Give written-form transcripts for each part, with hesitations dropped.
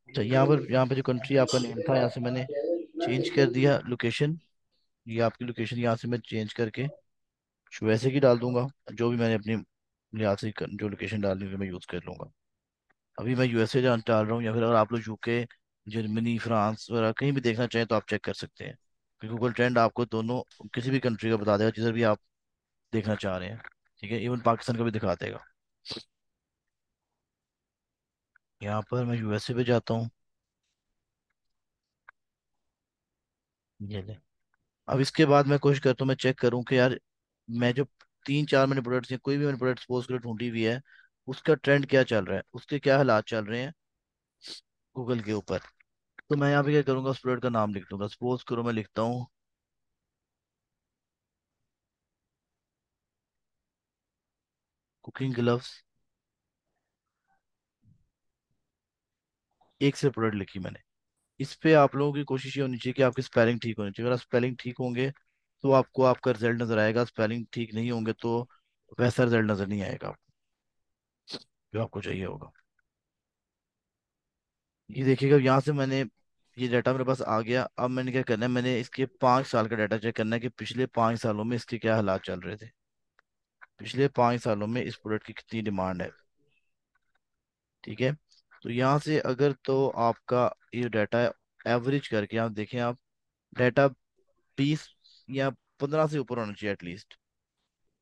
तो यहाँ पे जो कंट्री आपका नेम था, यहाँ से मैंने चेंज कर दिया लोकेशन। ये आपकी लोकेशन यहाँ से मैं चेंज करके यूएसए की डाल दूंगा। जो भी मैंने अपनी यहाँ से जो लोकेशन डालनी होगी मैं यूज़ कर लूंगा। अभी मैं यूएसए डाल रहा हूँ, या फिर अगर आप लोग यूके, जर्मनी, फ्रांस वगैरह कहीं भी देखना चाहें तो आप चेक कर सकते हैं, क्योंकि गूगल ट्रेंड आपको दोनों किसी भी कंट्री का बता देगा जिधर भी आप देखना चाह रहे हैं। ठीक है, इवन पाकिस्तान का भी दिखा देगा। यहाँ पर मैं यूएसए पे जाता हूँ। ये ले। अब इसके बाद मैं कोशिश करता हूँ, मैं चेक करूँ कि यार मैं जो तीन चार मैंने प्रोडक्ट्स या कोई भी मैंने प्रोडक्ट सपोज कर ढूंढी हुई है, उसका ट्रेंड क्या चल रहा है, उसके क्या हालात चल रहे हैं गूगल के ऊपर। तो मैं यहाँ पे क्या करूँगा, उस प्रोडक्ट का नाम लिख दूंगा। सपोज करो मैं लिखता हूँ कुकिंग ग्लव्स। एक से प्रोडक्ट लिखी मैंने। इस पे आप लोगों की कोशिश ये होनी चाहिए कि आपकी स्पेलिंग ठीक होनी चाहिए। अगर आप स्पेलिंग ठीक होंगे तो आपको आपका रिजल्ट नजर आएगा। स्पेलिंग ठीक नहीं होंगे तो वैसा रिजल्ट नजर नहीं आएगा आपको, जो आपको चाहिए होगा। ये देखिएगा, यहाँ से मैंने ये डाटा मेरे पास आ गया। अब मैंने क्या करना है, मैंने इसके 5 साल का डाटा चेक करना है कि पिछले 5 सालों में इसके क्या हालात चल रहे थे। पिछले 5 सालों में इस प्रोडक्ट की कितनी डिमांड है। ठीक है, तो यहाँ से अगर तो आपका ये डाटा एवरेज करके आप देखें, आप डाटा 20 या 15 से ऊपर होना चाहिए एटलीस्ट।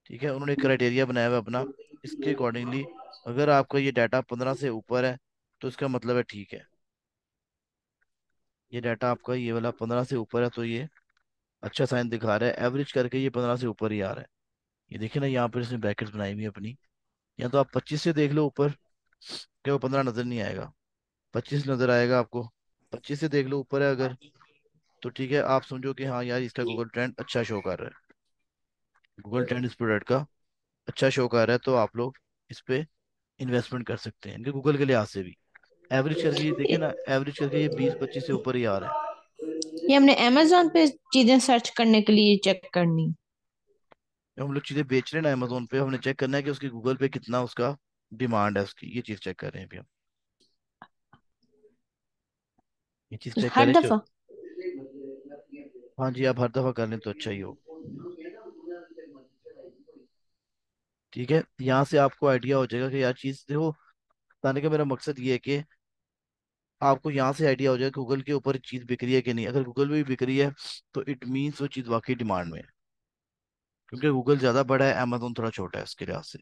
ठीक है, उन्होंने एक क्राइटेरिया बनाया हुआ है अपना। इसके अकॉर्डिंगली अगर आपका ये डाटा 15 से ऊपर है तो इसका मतलब है ठीक है। ये डाटा आपका ये वाला 15 से ऊपर है तो ये अच्छा साइन दिखा रहा है। एवरेज करके ये 15 से ऊपर ही आ रहा है। ये देखिए ना, यहाँ पर इसने ब्रैकेट्स बनाई हुई है अपनी। या तो आप 25 से देख लो ऊपर, क्या वो 15 नजर नहीं आएगा? 25 नजर आएगा आपको। 25 से देख लो ऊपर है अगर, तो ठीक है, आप समझो कि हाँ यार इसका गूगल ट्रेंड अच्छा शो कर रहा है। गूगल ट्रेंड इस प्रोडक्ट का अच्छा शो कर रहा है, तो आप लोग इस पे इन्वेस्टमेंट कर सकते हैं, इनके गूगल के लिहाज से भी। एवरेज करके ये देखे ना, एवरेज करके ये 20-25 से ऊपर ही आ रहा है। ये हमने अमेजोन पे चीजें सर्च करने के लिए चेक करनी। जब हम लोग चीजें बेच रहे हैं ना अमेजोन पे, हमने चेक करना है कि उसकी गूगल पे कितना उसका डिमांड है उसकी। ये चीज चेक कर रहे हैं अभी हम। ये चीज चेक हर करें जो। दफा। हाँ जी, आप हर दफा कर लें तो अच्छा ही हो। ठीक है, यहाँ से आपको आइडिया हो जाएगा कि यार चीज देखो, बताने का मेरा मकसद ये है कि आपको यहाँ से आइडिया हो जाएगा गूगल के ऊपर चीज बिक रही है कि नहीं। अगर गूगल में भी बिक रही है तो इट मीन्स वो चीज वाकई डिमांड में है। क्योंकि गूगल ज्यादा बड़ा है, अमेजोन थोड़ा छोटा है उसके लिहाज से।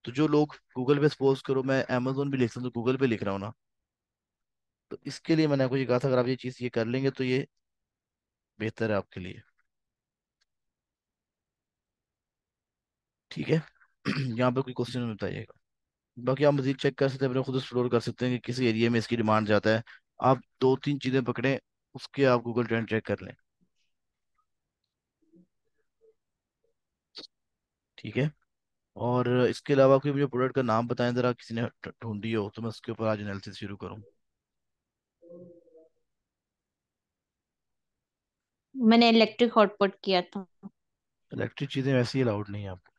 तो जो लोग गूगल पे, सपोज करो मैं अमेजोन भी लिखता हूँ तो गूगल पे लिख रहा हूँ ना, तो इसके लिए मैंने आपको ये कहा था, अगर आप ये चीज ये कर लेंगे तो ये बेहतर है आपके लिए। ठीक है। यहाँ पे कोई क्वेश्चन में बताइएगा। बाकी आप मजीद चेक कर सकते हैं, अपने खुद एक्सप्लोर कर सकते हैं कि किस एरिया में इसकी डिमांड ज़्यादा है। आप दो तीन चीज़ें पकड़ें, उसके आप गूगल ट्रेंड चेक कर लें। ठीक है, और इसके अलावा कोई मुझे प्रोडक्ट का नाम बताएं ज़रा, किसी ने ढूंढी हो तो मैं उसके ऊपर आज एनालिसिस शुरू करूँ। मैंने इलेक्ट्रिक हॉटपॉट किया था। इलेक्ट्रिक चीज़ें वैसे ही अलाउड नहीं है आपको।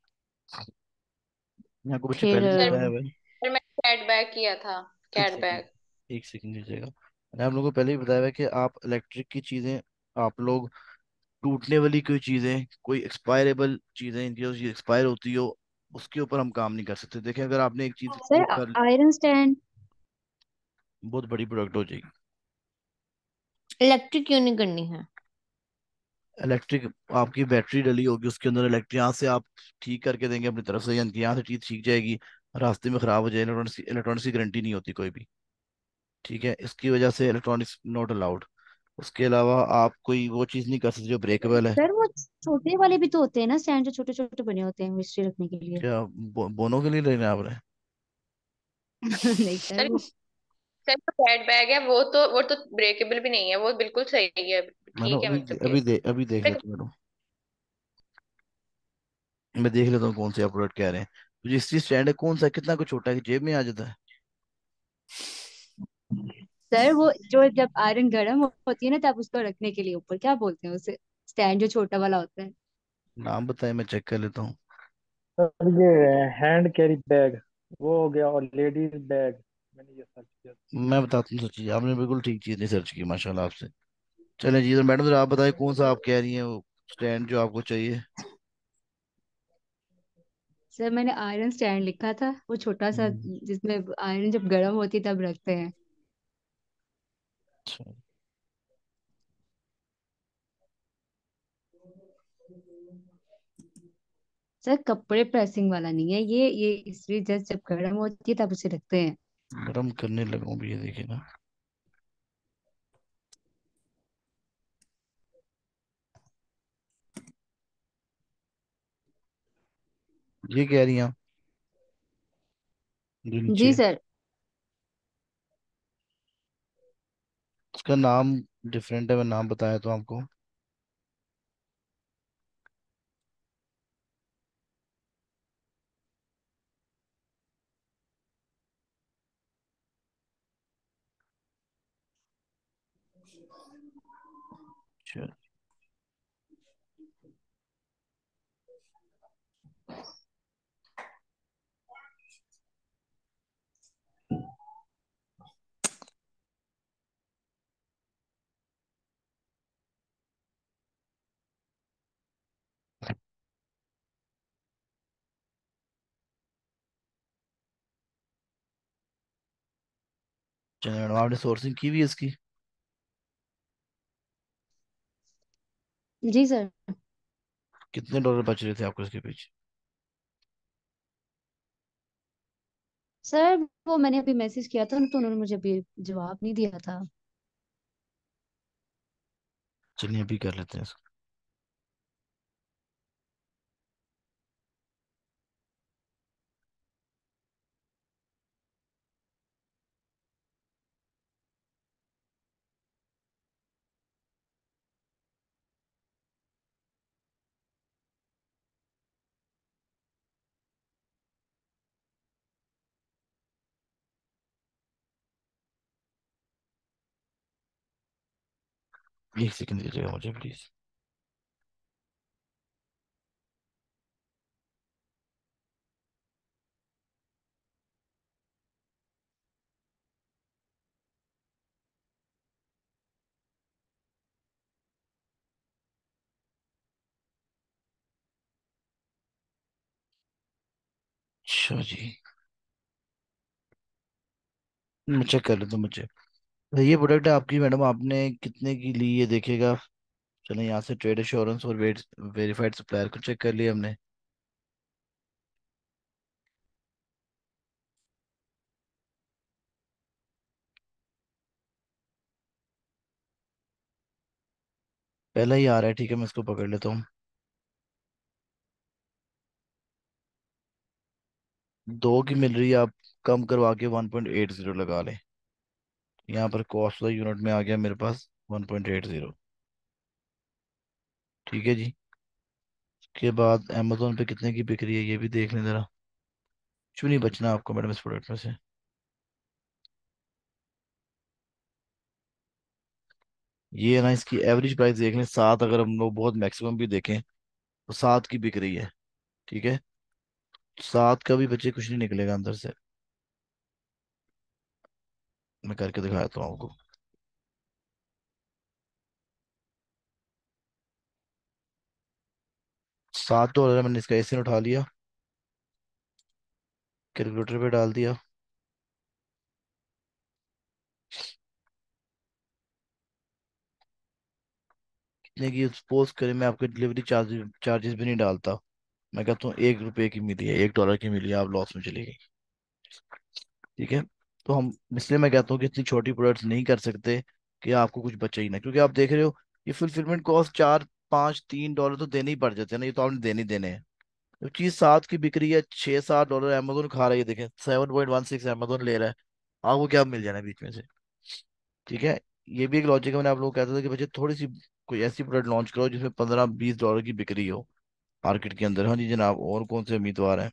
यहाँ को बच्चे फिर पहले भी सर बताया हुआ है। सर मैंने कैट बैग किया था। एक कैट सेकंड, बैग। एक सेकंड लीजिएगा। मैंने आप लोगों को पहले भी बताया हुआ है कि आप इलेक्ट्रिक की चीज़ें, आप लोग टूटने वाली कोई चीज़ें, कोई एक्सपायरेबल चीज़ें, इनकी जो चीज़ एक्सपायर होती हो उसके ऊपर हम काम नहीं कर सकते। देखें, अगर आपने एक चीज़ सर वो कर, आयरन स्टैंड बहुत बड़ी प्रोडक्ट हो जाएगी। इलेक्ट्रिक क्यों नहीं करनी है? इलेक्ट्रिक, आपकी बैटरी डली होगी उसके अंदर, इलेक्ट्रिक यहाँ से आप ठीक करके देंगे अपनी तरफ से, यानी कि यहाँ से चीज़ ठीक जाएगी, रास्ते में खराब हो जाए, इलेक्ट्रॉनिक्स की गारंटी नहीं होती कोई भी। ठीक है, इसकी वजह से इलेक्ट्रॉनिक्स नॉट अलाउड। उसके अलावा आप कोई वो चीज़ नहीं कर सकते जो ब्रेकेबल है। सर वो छोटे वाले भी तो होते हैं ना स्टैंड, जो छोटे छोटे बने होते हैं मिस्त्री रखने के लिए। क्या बोनों के लिए लेना है आपने? नहीं सर सर वो। सर जो कैट बैग है वो तो ब्रेकेबल भी नहीं है, वो बिल्कुल सही है। मैंने ठीक है अभी मतलब कि। अभी देख लेता हूँ मैडम। मैं देख लेता हूँ कौन से आप प्रोडक्ट कह रहे हैं। तो जिस चीज स्टैंड है कौन सा, कितना कुछ छोटा है कि जेब में आ जाता है? सर वो जो जब आयरन गर्म होती है ना तब उसको रखने के लिए ऊपर क्या बोलते हैं उसे, स्टैंड जो छोटा वाला होता है। नाम बताएं, मैं चेक कर लेता हूँ। सर ये हैंड कैरी बैग वो हो गया, और लेडीज बैग। मैं बताता हूँ सच्ची, आपने बिल्कुल ठीक चीज नहीं सर्च की माशाल्लाह आपसे। चले जी, तो मैडम जरा आप बताइए कौन सा आप कह रही हैं वो स्टैंड जो आपको चाहिए। सर मैंने आयरन स्टैंड लिखा था, वो छोटा सा हम्म, जिसमें आयरन जब गर्म होती है तब रखते हैं। अच्छा। सर कपड़े प्रेसिंग वाला नहीं है ये इस्त्री जस्ट जब गर्म होती है तब उसे रखते हैं। गरम करने लगूं भी, ये देखिए ना। ये कह रही हैं आप, जो जी नीचे सर। उसका नाम डिफरेंट है, मैं नाम बताया तो आपको। अच्छा, चलिए मैडम, आपने सोर्सिंग की भी है इसकी? जी सर। कितने डॉलर बच रहे थे आपको इसके पीछे? सर वो मैंने अभी मैसेज किया था तो उन्होंने मुझे अभी जवाब नहीं दिया था। चलिए अभी कर लेते हैं इसको। एक सेकंड दीजिएगा मुझे प्लीज। अच्छा जी, मैं चेक कर लेता हूँ मुझे। तो ये प्रोडक्ट है आपकी मैडम, आपने कितने की ली ये देखिएगा। चलिए यहाँ से ट्रेड एश्योरेंस और वेरीफाइड सप्लायर को चेक कर लिया हमने। पहला ही आ रहा है, ठीक है, मैं इसको पकड़ लेता हूँ। दो की मिल रही है, आप कम करवा के 1.80 लगा लें। यहाँ पर कॉस्ट यूनिट में आ गया मेरे पास 1.80। ठीक है जी। उसके बाद अमेजोन पे कितने की बिक रही है ये भी देख लें जरा। कुछ भी नहीं बचना आपको मैडम इस प्रोडक्ट में से। ये है ना, इसकी एवरेज प्राइस देख लें 7, अगर हम लोग बहुत मैक्सिमम भी देखें तो 7 की बिक रही है। ठीक है, 7 का भी बच्चे कुछ नहीं निकलेगा अंदर से। मैं करके दिखाता हूँ आपको। $7 मैंने इसका एसिन उठा लिया, कैलकुलेटर पे डाल दिया। कितने की सपोज करें, मैं आपके डिलीवरी चार्जेस भी नहीं डालता। मैं कहता हूँ $1 की मिली है, $1 की मिली है, आप लॉस में चली गई। ठीक है, तो हम इसलिए मैं कहता हूँ कि इतनी छोटी प्रोडक्ट्स नहीं कर सकते कि आपको कुछ बचे ही ना, क्योंकि आप देख रहे हो ये फुलफिलमेंट कॉस्ट 4 5 3 डॉलर तो देने ही पड़ जाते हैं ना, ये तो आपने देने ही देने हैं। जब चीज 7 की बिक रही है, 6 7 डॉलर अमेजोन खा रही है, देखें 7.16 अमेजोन ले रहा है, आपको क्या मिल जाना है बीच में से। ठीक है, ये भी एक लॉजिक है। मैंने आप लोगों को कहता था कि बच्चे थोड़ी सी कोई ऐसी प्रोडक्ट लॉन्च करो जिसमें 15 20 डॉलर की बिक्री हो मार्केट के अंदर। हाँ जी जनाब, और कौन से उम्मीदवार हैं?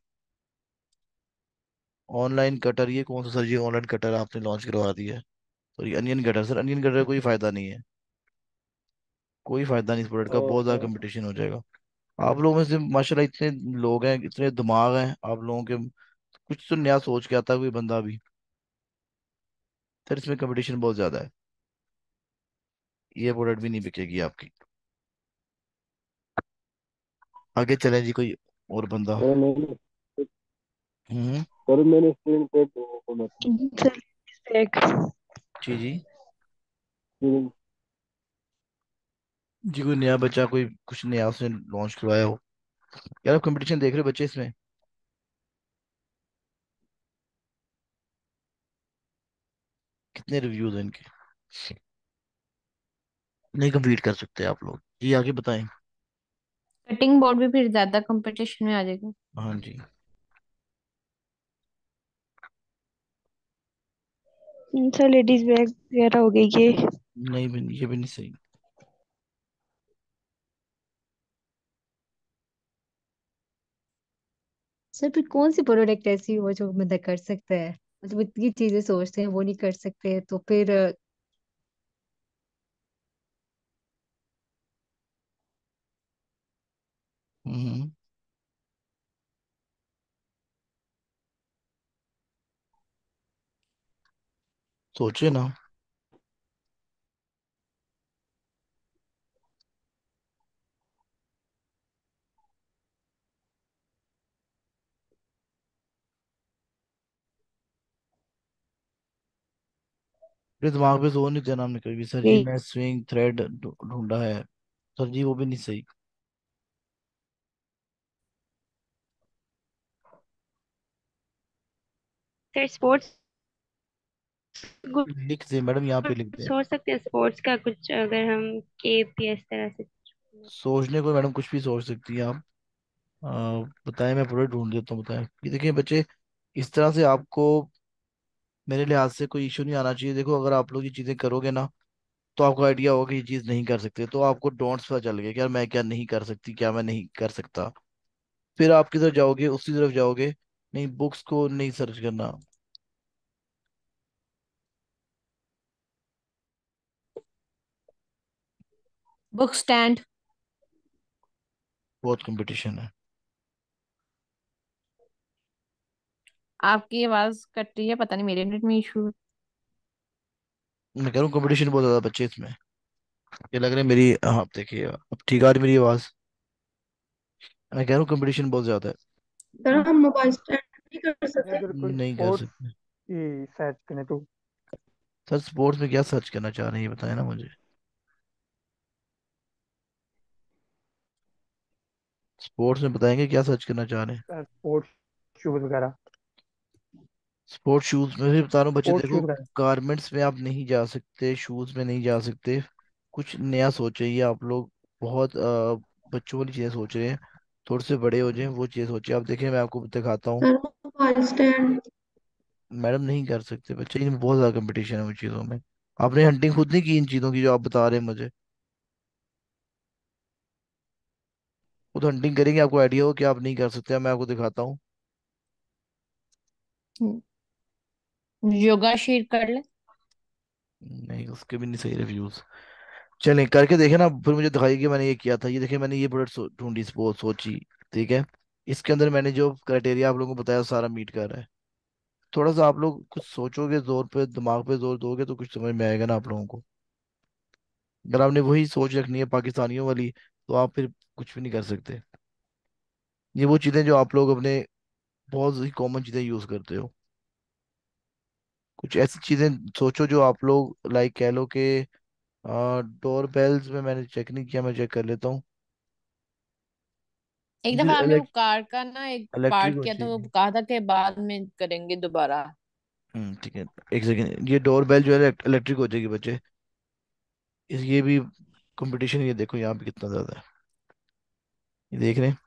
ऑनलाइन कटर, ये कौन सा सर जी ऑनलाइन कटर आपने लॉन्च करवा दिया है? Sorry, onion cutter sir, onion cutter का कोई फायदा नहीं है। कोई फायदा नहीं इस प्रोडक्ट का, बहुत ज्यादा ओहो। कंपटीशन हो जाएगा। आप लोगों में से माशाल्लाह इतने लोग हैं, इतने दिमाग हैं आप लोगों के, कुछ तो नया सोच के आता है कोई बंदा भी। सर इसमें कंपटीशन बहुत ज्यादा है, ये प्रोडक्ट भी नहीं बिकेगी आपकी। आगे चलें जी, कोई और बंदा। सर मैंने हम्म। सर मैंने स्क्रीन पे को मतलब सर एक जी जी। स्क्रीन जी कोई नया बच्चा, कोई कुछ नया उसने लॉन्च करवाया हो। यार आप कंपटीशन देख रहे हो बच्चे इसमें, कितने रिव्यूज हैं इनके, नहीं कम्पीट कर सकते आप लोग। जी आगे बताएं। कटिंग बोर्ड भी फिर ज्यादा कंपटीशन में आ जाएगा। हाँ जी। सर लेडीज बैग वगैरह हो गई ये। नहीं भी ये भी नहीं सही। सर फिर कौन सी प्रोडक्ट ऐसी हो जो बंदा कर सकता है, मतलब इतनी चीजें सोचते हैं वो नहीं कर सकते तो फिर हम्म। सोचे ना। मेरे दिमाग पे जोर नहीं देना हमने कभी। सर जी यही। मैं स्विंग थ्रेड ढूंढा है। सर जी वो भी नहीं सही। सर स्पोर्ट्स लिख दे मैडम, यहाँ पे लिख दे। सोच सकते हैं स्पोर्ट्स का कुछ, अगर हम केप या इस तरह से। सोचने को मैडम कुछ भी सोच सकती हैं आप। बताएं, मैं पूरा ढूंढ देता हूँ, बताएं। ये देखिए बच्चे, इस तरह से आपको मेरे लिहाज से कोई इशू नहीं आना चाहिए। देखो अगर आप लोग ये चीजें करोगे ना, तो आपको आइडिया होगा कि ये चीज नहीं कर सकते, तो आपको डोंट्स पता चल गया कि यार मैं क्या नहीं कर सकती, क्या मैं नहीं कर सकता। फिर आप किधर जाओगे, उसी तरफ जाओगे। नहीं, बुक्स को नहीं सर्च करना। Book stand. बहुत कंपटीशन है। आपकी आवाज कट रही है, पता नहीं मेरे नेट में इशू। मैं कह रहा हूँ कंपटीशन बहुत ज्यादा बच्चे इसमें। ये लग रहा है मेरी, हाँ देखिए अब ठीक आ रही मेरी आवाज। मैं कह रहा हूँ कंपटीशन बहुत ज्यादा है। सर हम मोबाइल स्टैंड नहीं कर सकते अगर कोई नहीं कर स्पोर्ट्स सकते। की सर्च करें तो। सर स्पोर्ट्स में क्या सर्च करना चाह रहे हैं ये बताएं ना मुझे। स्पोर्ट्स में बताएंगे क्या सर्च करना चाह रहे हैं। सर स्पोर्ट्स शूज वगैरह। स्पोर्ट्स शूज में भी बता रहा हूँ बच्चे स्पोर्ट्स देखो, शूज वगैरह। गारमेंट्स में आप नहीं जा सकते, शूज में नहीं जा सकते। कुछ नया सोचे ये आप लोग। बहुत बच्चों वाली चीजें सोच रहे हैं। थोड़े से बड़े हो जाएं वो चीज़ सोचिए। आप देखिए मैं आपको दिखाता हूँ। Sir mobile stand. मैडम नहीं कर सकते बच्चे, इनमें बहुत ज्यादा कंपटीशन है उन चीजों में। आपने हंटिंग खुद नहीं की इन चीजों की जो आप बता रहे हैं मुझे। खुद हंटिंग करेंगे आपको आइडिया हो कि आप नहीं कर सकते, मैं आपको दिखाता हूँ। योगा शीट कर ले। नहीं उसके भी नहीं सही रिव्यूज। चलें करके देखे ना, फिर मुझे दिखाइए कि मैंने ये किया था। ये देखिए मैंने ये प्रोडक्ट ढूंढी, सोची। ठीक है। इसके अंदर मैंने जो क्राइटेरिया आप लोगों को बताया वो सारा मीट कर रहा है। थोड़ा सा आप लोग कुछ सोचोगे, जोर पे दिमाग पे जोर दोगे तो कुछ समझ में आएगा ना आप लोगों को। अगर आपने वही सोच रखनी है पाकिस्तानियों वाली, तो आप फिर कुछ भी नहीं कर सकते। ये वो चीजें जो आप लोग अपने बहुत ही कॉमन चीजें यूज करते हो। कुछ ऐसी चीजें सोचो जो आप लोग लाइक कह लो कि डोर बेल्स में मैंने चेक नहीं किया, मैं चेक कर लेता हूँ। एक जो दफा हमने वो कार का ना एक इलेक्ट्रिक पार्ट हो किया तो वो चाहिए। कहा था कि बाद में करेंगे दोबारा। ठीक है। एक सेकेंड, ये डोर बेल जो है इलेक्ट्रिक हो जाएगी बच्चे। ये भी कंपटीशन, ये देखो यहाँ पे कितना ज्यादा है। ये देख रहे हैं,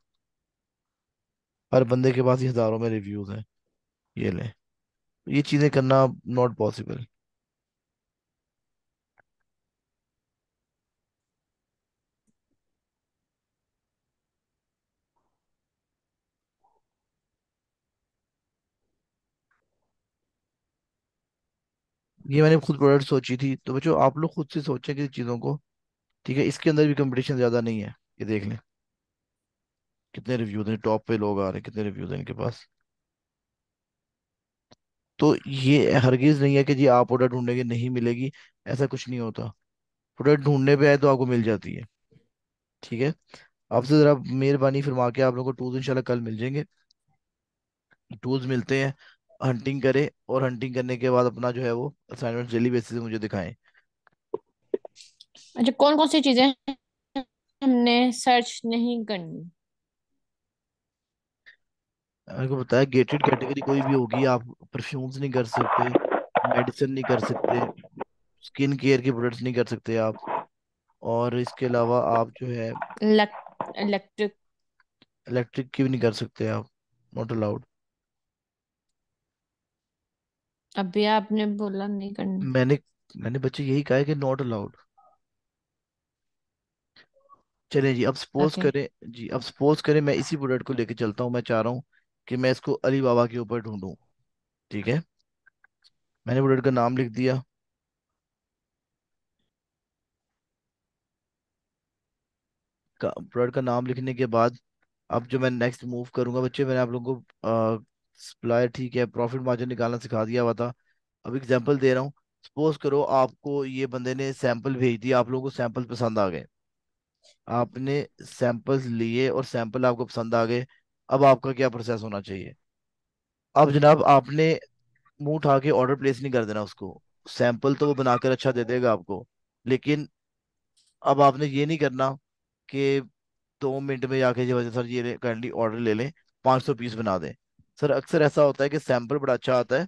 हर बंदे के पास ये हजारों में रिव्यूज हैं। ये ले, ये चीजें करना नॉट पॉसिबल। ये मैंने खुद प्रोडक्ट सोची थी, तो बच्चों आप लोग खुद से सोचें किसी चीजों को। ठीक है, इसके अंदर भी कंपटीशन ज्यादा नहीं है। ये देख लें कितने रिव्यूज हैं, टॉप पे लोग आ रहे हैं, कितने रिव्यूज हैं इनके पास। तो ये हरगिज नहीं है कि जी आप प्रोडक्ट ढूंढेंगे नहीं मिलेगी, ऐसा कुछ नहीं होता। प्रोडक्ट ढूंढने पे आए तो आपको मिल जाती है। ठीक है। आपसे जरा मेहरबानी फरमा के आप लोगों को टूल्स इंशाल्लाह कल मिल जाएंगे। टूल्स मिलते हैं, हंटिंग करें, और हंटिंग करने के बाद अपना जो है वो असाइनमेंट डेली बेसिस पे मुझे दिखाएं। अच्छा, कौन कौन सी चीजें हमने सर्च नहीं करनी? मैंने को बताया गेटेड कैटेगरी कोई भी होगी, आप परफ्यूम्स नहीं कर सकते, मेडिसिन नहीं कर सकते, स्किन केयर के प्रोडक्ट्स नहीं कर सकते आप, और इसके अलावा आप जो है इलेक्ट्रिक। इलेक्ट्रिक की भी नहीं कर सकते आप, नॉट अलाउड। अभी आपने बोला नहीं करनी। मैंने मैंने बच्चे यही कहा है कि नॉट अलाउड। चलें जी, अब सपोज ओके। करें, जी अब सपोज करें मैं इसी प्रोडक्ट को लेके चलता हूँ, मैं चाह रहा हूँ कि मैं इसको अली बाबा के ऊपर ढूंढूं। ठीक है। मैंने प्रोडक्ट का नाम लिख दिया। प्रोडक्ट का नाम लिखने के बाद अब जो मैं नेक्स्ट मूव करूंगा बच्चे, मैंने आप लोगों को सप्लायर, ठीक है, प्रॉफिट मार्जिन निकालना सिखा दिया हुआ था। अब एग्जांपल दे रहा हूँ। सपोज करो आपको ये बंदे ने सैंपल भेज दिया, आप लोगों को सैंपल पसंद आ गए, आपने सैंपल्स लिए और सैंपल आपको पसंद आ गए। अब आपका क्या प्रोसेस होना चाहिए? अब जनाब आपने मुंह उठा के ऑर्डर प्लेस नहीं कर देना उसको। सैंपल तो वो बनाकर अच्छा दे देगा आपको, लेकिन अब आपने ये नहीं करना कि 2 मिनट में जाके जी वजह सर ये काइंडली ऑर्डर ले लें, 500 पीस बना दें। सर अक्सर ऐसा होता है कि सैंपल बड़ा अच्छा आता है,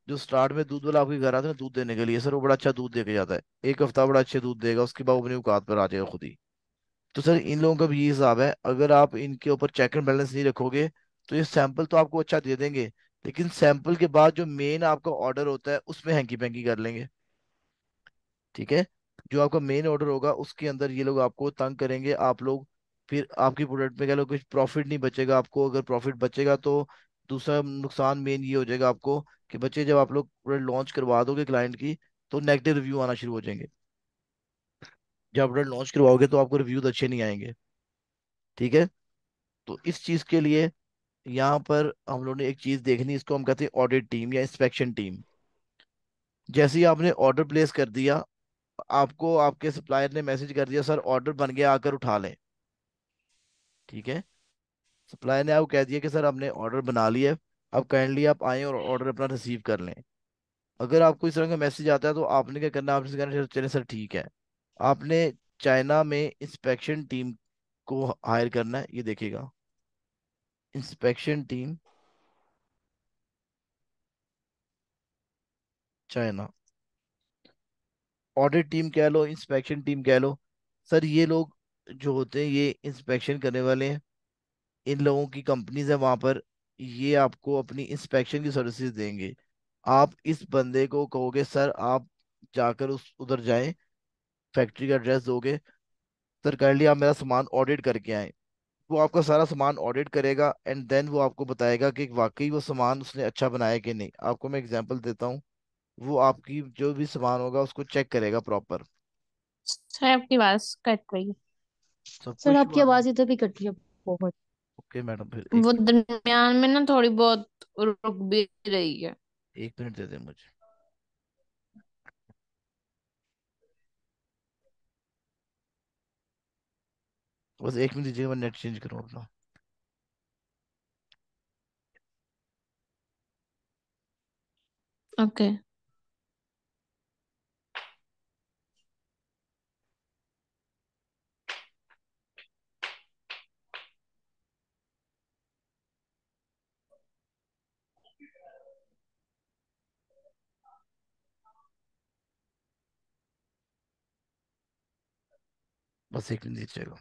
जो स्टार्ट में दूध वाला आपके घर आता है ना दूध देने के लिए, सर वो बड़ा अच्छा दूध दे के जाता है, एक हफ्ता बड़ा अच्छे दूध देगा, उसके बाद वो अपनी औकात पर आ जाएगा खुद ही। तो सर इन लोगों का भी ये हिसाब है, अगर आप इनके ऊपर चेक एंड बैलेंस नहीं रखोगे तो ये सैंपल तो आपको अच्छा दे देंगे, लेकिन सैंपल के बाद जो मेन आपका ऑर्डर होता है उसमें हैंकी पैंकी कर लेंगे। ठीक है। जो आपका मेन ऑर्डर होगा उसके अंदर ये लोग आपको तंग करेंगे, आप लोग फिर आपकी प्रोडक्ट में कह लो कुछ प्रॉफिट नहीं बचेगा आपको, अगर प्रॉफिट बचेगा तो दूसरा नुकसान मेन ये हो जाएगा आपको कि बच्चे जब आप लोग प्रोडक्ट लॉन्च करवा दोगे क्लाइंट की, तो नेगेटिव रिव्यू आना शुरू हो जाएंगे। जब आप प्रोडक्ट लॉन्च करवाओगे तो आपको रिव्यूज अच्छे नहीं आएंगे। ठीक है। तो इस चीज के लिए यहाँ पर हम लोग ने एक चीज देखनी, इसको हम कहते हैं ऑडिट टीम या इंस्पेक्शन टीम। जैसे ही आपने ऑर्डर प्लेस कर दिया, आपको आपके सप्लायर ने मैसेज कर दिया सर ऑर्डर बन गया आकर उठा लें। ठीक है। सप्लायर ने आपको कह दिया कि सर हमने ऑर्डर बना लिया है, अब काइंडली आप आएँ और ऑर्डर अपना रिसीव कर लें। अगर आपको इस तरह का मैसेज आता है तो आपने क्या करना है, आपने कहना चले सर ठीक है। आपने चाइना में इंस्पेक्शन टीम को हायर करना है, ये देखिएगा, inspection team China, audit team कह लो, इंस्पेक्शन टीम कह लो। सर ये लोग जो होते हैं ये इंस्पेक्शन करने वाले हैं, इन लोगों की कंपनीज है वहां पर, ये आपको अपनी इंस्पेक्शन की सर्विसेज देंगे। आप इस बंदे को कहोगे सर आप जाकर उस उधर जाएं, फैक्ट्री का एड्रेस दोगे, सर काइंडली आप मेरा सामान ऑडिट करके आए। वो आपका सारा सामान ऑडिट करेगा एंड देन वो आपको बताएगा कि वाकई वो सामान उसने अच्छा बनाया कि नहीं। आपको मैं एग्जांपल देता हूँ, वो आपकी जो भी सामान होगा उसको चेक करेगा प्रॉपर। सर आपकी आवाज कट रही है। सब सर कुछ आपकी बात। आवाज इधर भी कट रही है बहुत। ओके मैडम, फिर वो दरमियान में ना थोड़ी बहुत रुक भी रही है। 1 मिनट दे दें मुझे। बस 1 मिनट दीजिएगा, मैं नेट चेंज करूँ अपना। ओके। बस 1 मिनट दीजिएगा।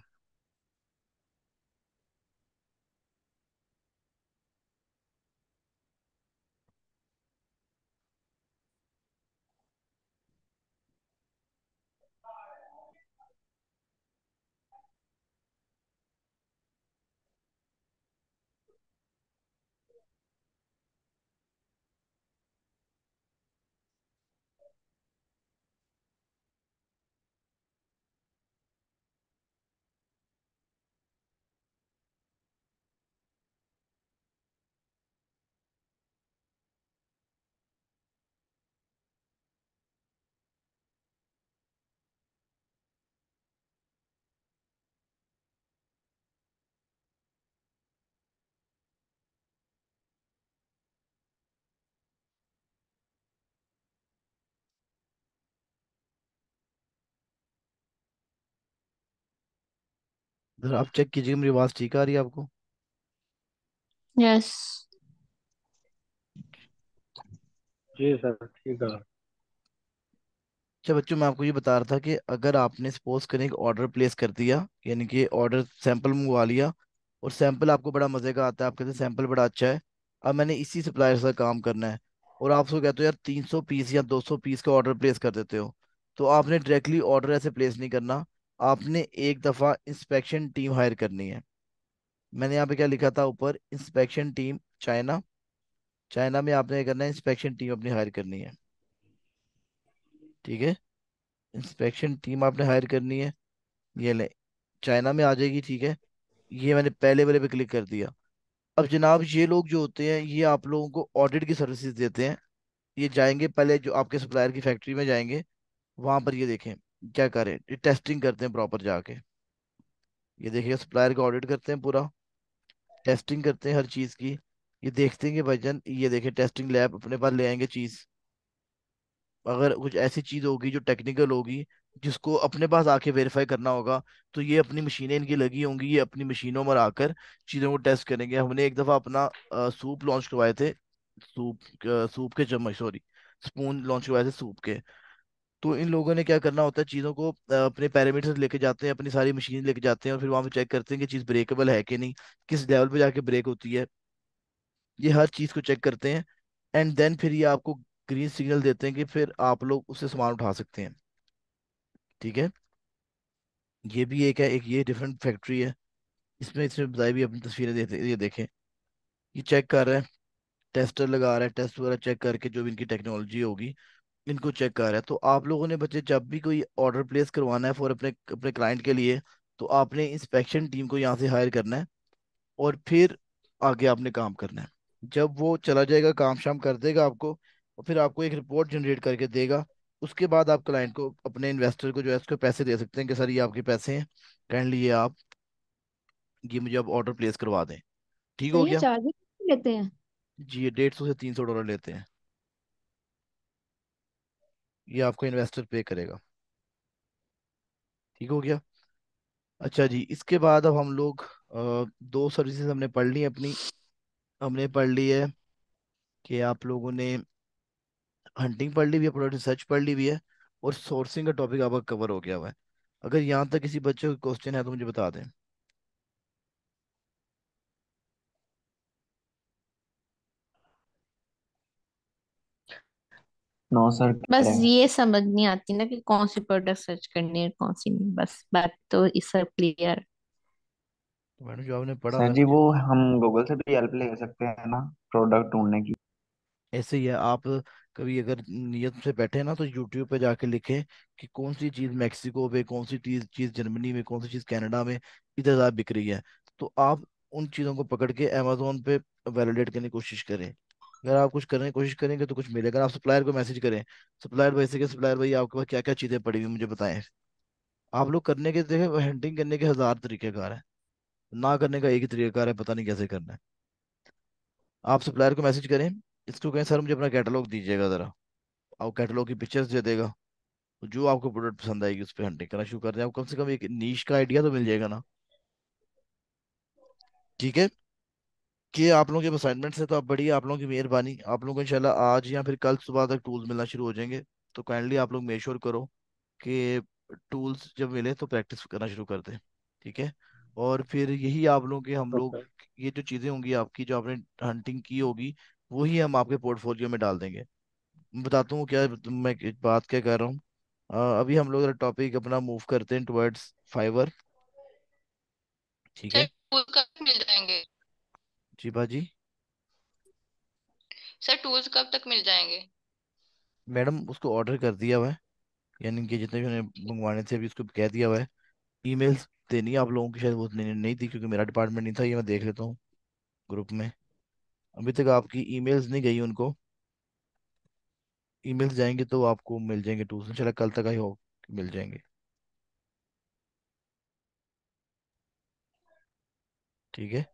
इधर आप चेक कीजिए, मेरी आवाज़ ठीक आ रही है आपको? यस। जी सर ठीक है। अच्छा बच्चों, मैं आपको ये बता रहा था कि अगर आपने सपोज करें एक ऑर्डर प्लेस कर दिया, यानी कि ऑर्डर सैंपल मंगवा लिया, और सैंपल आपको बड़ा मजे का आता है, आप कहते हैं सैंपल बड़ा अच्छा है, अब मैंने इसी सप्लायर से काम करना है, और आप उसको कहते हो यार 300 पीस या 200 पीस का ऑर्डर प्लेस कर देते हो, तो आपने डायरेक्टली ऑर्डर ऐसे प्लेस नहीं करना। आपने एक दफ़ा इंस्पेक्शन टीम हायर करनी है। मैंने यहाँ पे क्या लिखा था ऊपर, इंस्पेक्शन टीम चाइना। चाइना में आपने क्या करना है, इंस्पेक्शन टीम अपनी हायर करनी है। ठीक है, इंस्पेक्शन टीम आपने हायर करनी है। ये ले, चाइना में आ जाएगी। ठीक है, ये मैंने पहले वाले पे क्लिक कर दिया। अब जनाब ये लोग जो होते हैं, ये आप लोगों को ऑडिट की सर्विसेज देते हैं। ये जाएंगे पहले जो आपके सप्लायर की फैक्ट्री में जाएंगे, वहां पर ये देखें क्या करें, ये टेस्टिंग करते हैं प्रॉपर जाके। ये देखिए सप्लायर का ऑडिट करते हैं पूरा, टेस्टिंग करते हैं हर चीज़ की। ये देखते हैं कि भाईजान, ये देखें टेस्टिंग लैब अपने पास ले आएंगे चीज़। अगर कुछ ऐसी चीज होगी जो टेक्निकल होगी, जिसको अपने पास आके वेरीफाई करना होगा, तो ये अपनी मशीनें इनकी लगी होंगी, ये अपनी मशीनों में आकर चीज़ों को टेस्ट करेंगे। हमने एक दफ़ा अपना सूप लॉन्च करवाए थे, सूप सूप के चम्मच, सॉरी, स्पून लॉन्च करवाए थे सूप के। तो इन लोगों ने क्या करना होता है, चीज़ों को अपने पैरामीटर्स लेके जाते हैं, अपनी सारी मशीन लेके जाते हैं, और फिर वहां पे चेक करते हैं कि चीज़ ब्रेकेबल है कि नहीं, किस लेवल पे जाके ब्रेक होती है। ये हर चीज़ को चेक करते हैं, एंड देन फिर ये आपको ग्रीन सिग्नल देते हैं कि फिर आप लोग उससे सामान उठा सकते हैं। ठीक है, ये भी एक है, एक ये डिफरेंट फैक्ट्री है। इसमें इसमें बताई भी अपनी तस्वीरें देते, ये देखें, ये चेक कर रहा है, टेस्टर लगा रहा है, टेस्ट वगैरह चेक करके जो भी इनकी टेक्नोलॉजी होगी, इनको चेक कर रहा है। तो आप लोगों ने बच्चे जब भी कोई ऑर्डर प्लेस करवाना है फॉर अपने अपने क्लाइंट के लिए, तो आपने इंस्पेक्शन टीम को यहाँ से हायर करना है, और फिर आगे आपने काम करना है। जब वो चला जाएगा, काम शाम कर देगा आपको, और फिर आपको एक रिपोर्ट जनरेट करके देगा। उसके बाद आप क्लाइंट को, अपने इन्वेस्टर को जो है उसको पैसे दे सकते हैं कि सर ये आपके पैसे हैं, काइंडली ये आप, ये मुझे अब ऑर्डर प्लेस करवा दें। ठीक तो हो ये गया? चार्जेस लेते हैं? जी, ये 150 से 300 डॉलर लेते हैं, ये आपको इन्वेस्टर पे करेगा। ठीक हो गया? अच्छा जी, इसके बाद अब हम लोग दो सर्विसेज हमने पढ़ ली अपनी। हमने पढ़ ली है कि आप लोगों ने हंटिंग पढ़ ली हुई है, प्रोडक्ट रिसर्च पढ़ ली हुई है, और सोर्सिंग का टॉपिक आपका कवर हो गया हुआ है। अगर यहाँ तक किसी बच्चे को क्वेश्चन है तो मुझे बता दें। नो सर बस करें। ये समझ नहीं आती ना कि कौन सी प्रोडक्ट सर्च करनी है कौन सी नहीं, बस बात तो इस सब क्लियर। तो मैडम जो आपने पढ़ा सर जी वैसे, वो हम गूगल से भी हेल्प ले सकते हैं ना प्रोडक्ट ढूंढने की। ऐसे ही है। आप कभी अगर नियत से बैठे ना, तो यूट्यूब पे जाके लिखें कि कौन सी चीज़ मैक्सिको में, कौन सी चीज़ चीज़ जर्मनी में, कौन सी चीज़ कनाडा में इधर ज़्यादा बिक रही है, तो आप उन चीज़ों को पकड़ के अमेजोन पे वैलिडेट करने की कोशिश करें। अगर आप कुछ करने की कोशिश करेंगे तो कुछ मिलेगा। आप सप्लायर को मैसेज करें, सप्लायर भाई से कि सप्लायर भाई आपके पास क्या क्या चीज़ें पड़ी हुई मुझे बताएं। आप लोग करने के, देखें, हंटिंग करने के हजार तरीकेकार है, ना करने का एक ही तरीकेकार है, पता नहीं कैसे करना है। आप सप्लायर को मैसेज करें, इसको कहें सर मुझे अपना कैटलॉग दीजिएगा ज़रा, आप कैटलॉग की पिक्चर्स दे देगा, तो जो आपको प्रोडक्ट पसंद आएगी उस पर हंटिंग करना शुरू कर दें। आपको कम से कम एक नीश का आइडिया तो मिल जाएगा ना। ठीक है, कि आप लोगों के असाइनमेंट से तो आप बढ़िया, आप लोगों की मेहरबानी, आप लोगों को इंशाल्लाह आज या फिर कल सुबह तक टूल्स मिलना शुरू हो जाएंगे। तो काइंडली आप लोग मेक श्योर करो कि टूल्स जब मिले तो प्रैक्टिस करना शुरू कर दें। ठीक है, और फिर यही आप लोगों के, हम लोग, ओके। ये जो चीज़ें होंगी आपकी जो आपने हंटिंग की होगी, वही हम आपके पोर्टफोलियो में डाल देंगे। मैं बताता हूँ क्या, मैं एक बात क्या कर रहा हूँ। अभी हम लोग टॉपिक अपना मूव करते हैं टुवर्ड्स फाइवर। ठीक सर है, टूल्स कब मिल जाएंगे? जी बाजी। सर टूल्स कब तक मिल जाएंगे? मैडम उसको ऑर्डर कर दिया हुआ है, यानी कि जितने भी उन्हें मंगवाने थे अभी उसको कह दिया हुआ है। ईमेल्स देनी है आप लोगों की, शायद वो नहीं थी क्योंकि मेरा डिपार्टमेंट नहीं था, ये मैं देख लेता हूँ ग्रुप में। अभी तक आपकी ईमेल्स नहीं गई उनको। ईमेल्स जाएंगे तो आपको मिल जाएंगे टूल्स, इंशाल्लाह कल तक आई हो मिल जाएंगे। ठीक है,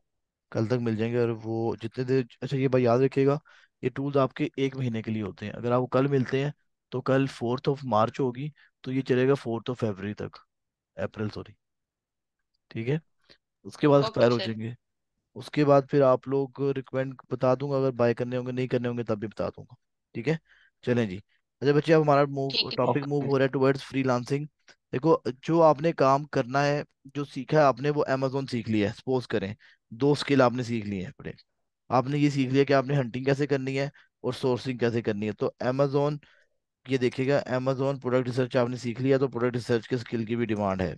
कल तक मिल जाएंगे। और वो जितने देर, अच्छा ये बात याद रखिएगा, ये टूल्स आपके एक महीने के लिए होते हैं। अगर आपको कल मिलते हैं तो कल 4 मार्च होगी, तो ये चलेगा 4 फरवरी तक, अप्रैल सॉरी। ठीक है, उसके बाद ओके एक्सपायर हो सर। जाएंगे। उसके बाद फिर आप लोग रिकमेंड बता दूंगा, अगर बाय करने होंगे नहीं करने होंगे तब भी बता दूंगा। ठीक है, चलें जी। अच्छा बच्चे, अब हमारा मूव ठीक है। टॉपिक मूव हो रहा है टुवर्ड्स फ्रीलांसिंग। देखो, जो आपने काम करना है, जो सीखा है आपने, वो अमेजोन सीख लिया है सपोज करें। दो स्किल आपने सीख लिए हैं बड़े। आपने ये सीख लिया कि आपने हंटिंग कैसे करनी है और सोर्सिंग कैसे करनी है। तो अमेजोन, ये देखिएगा, अमेजोन प्रोडक्ट रिसर्च आपने सीख लिया, तो प्रोडक्ट रिसर्च के स्किल की भी डिमांड है।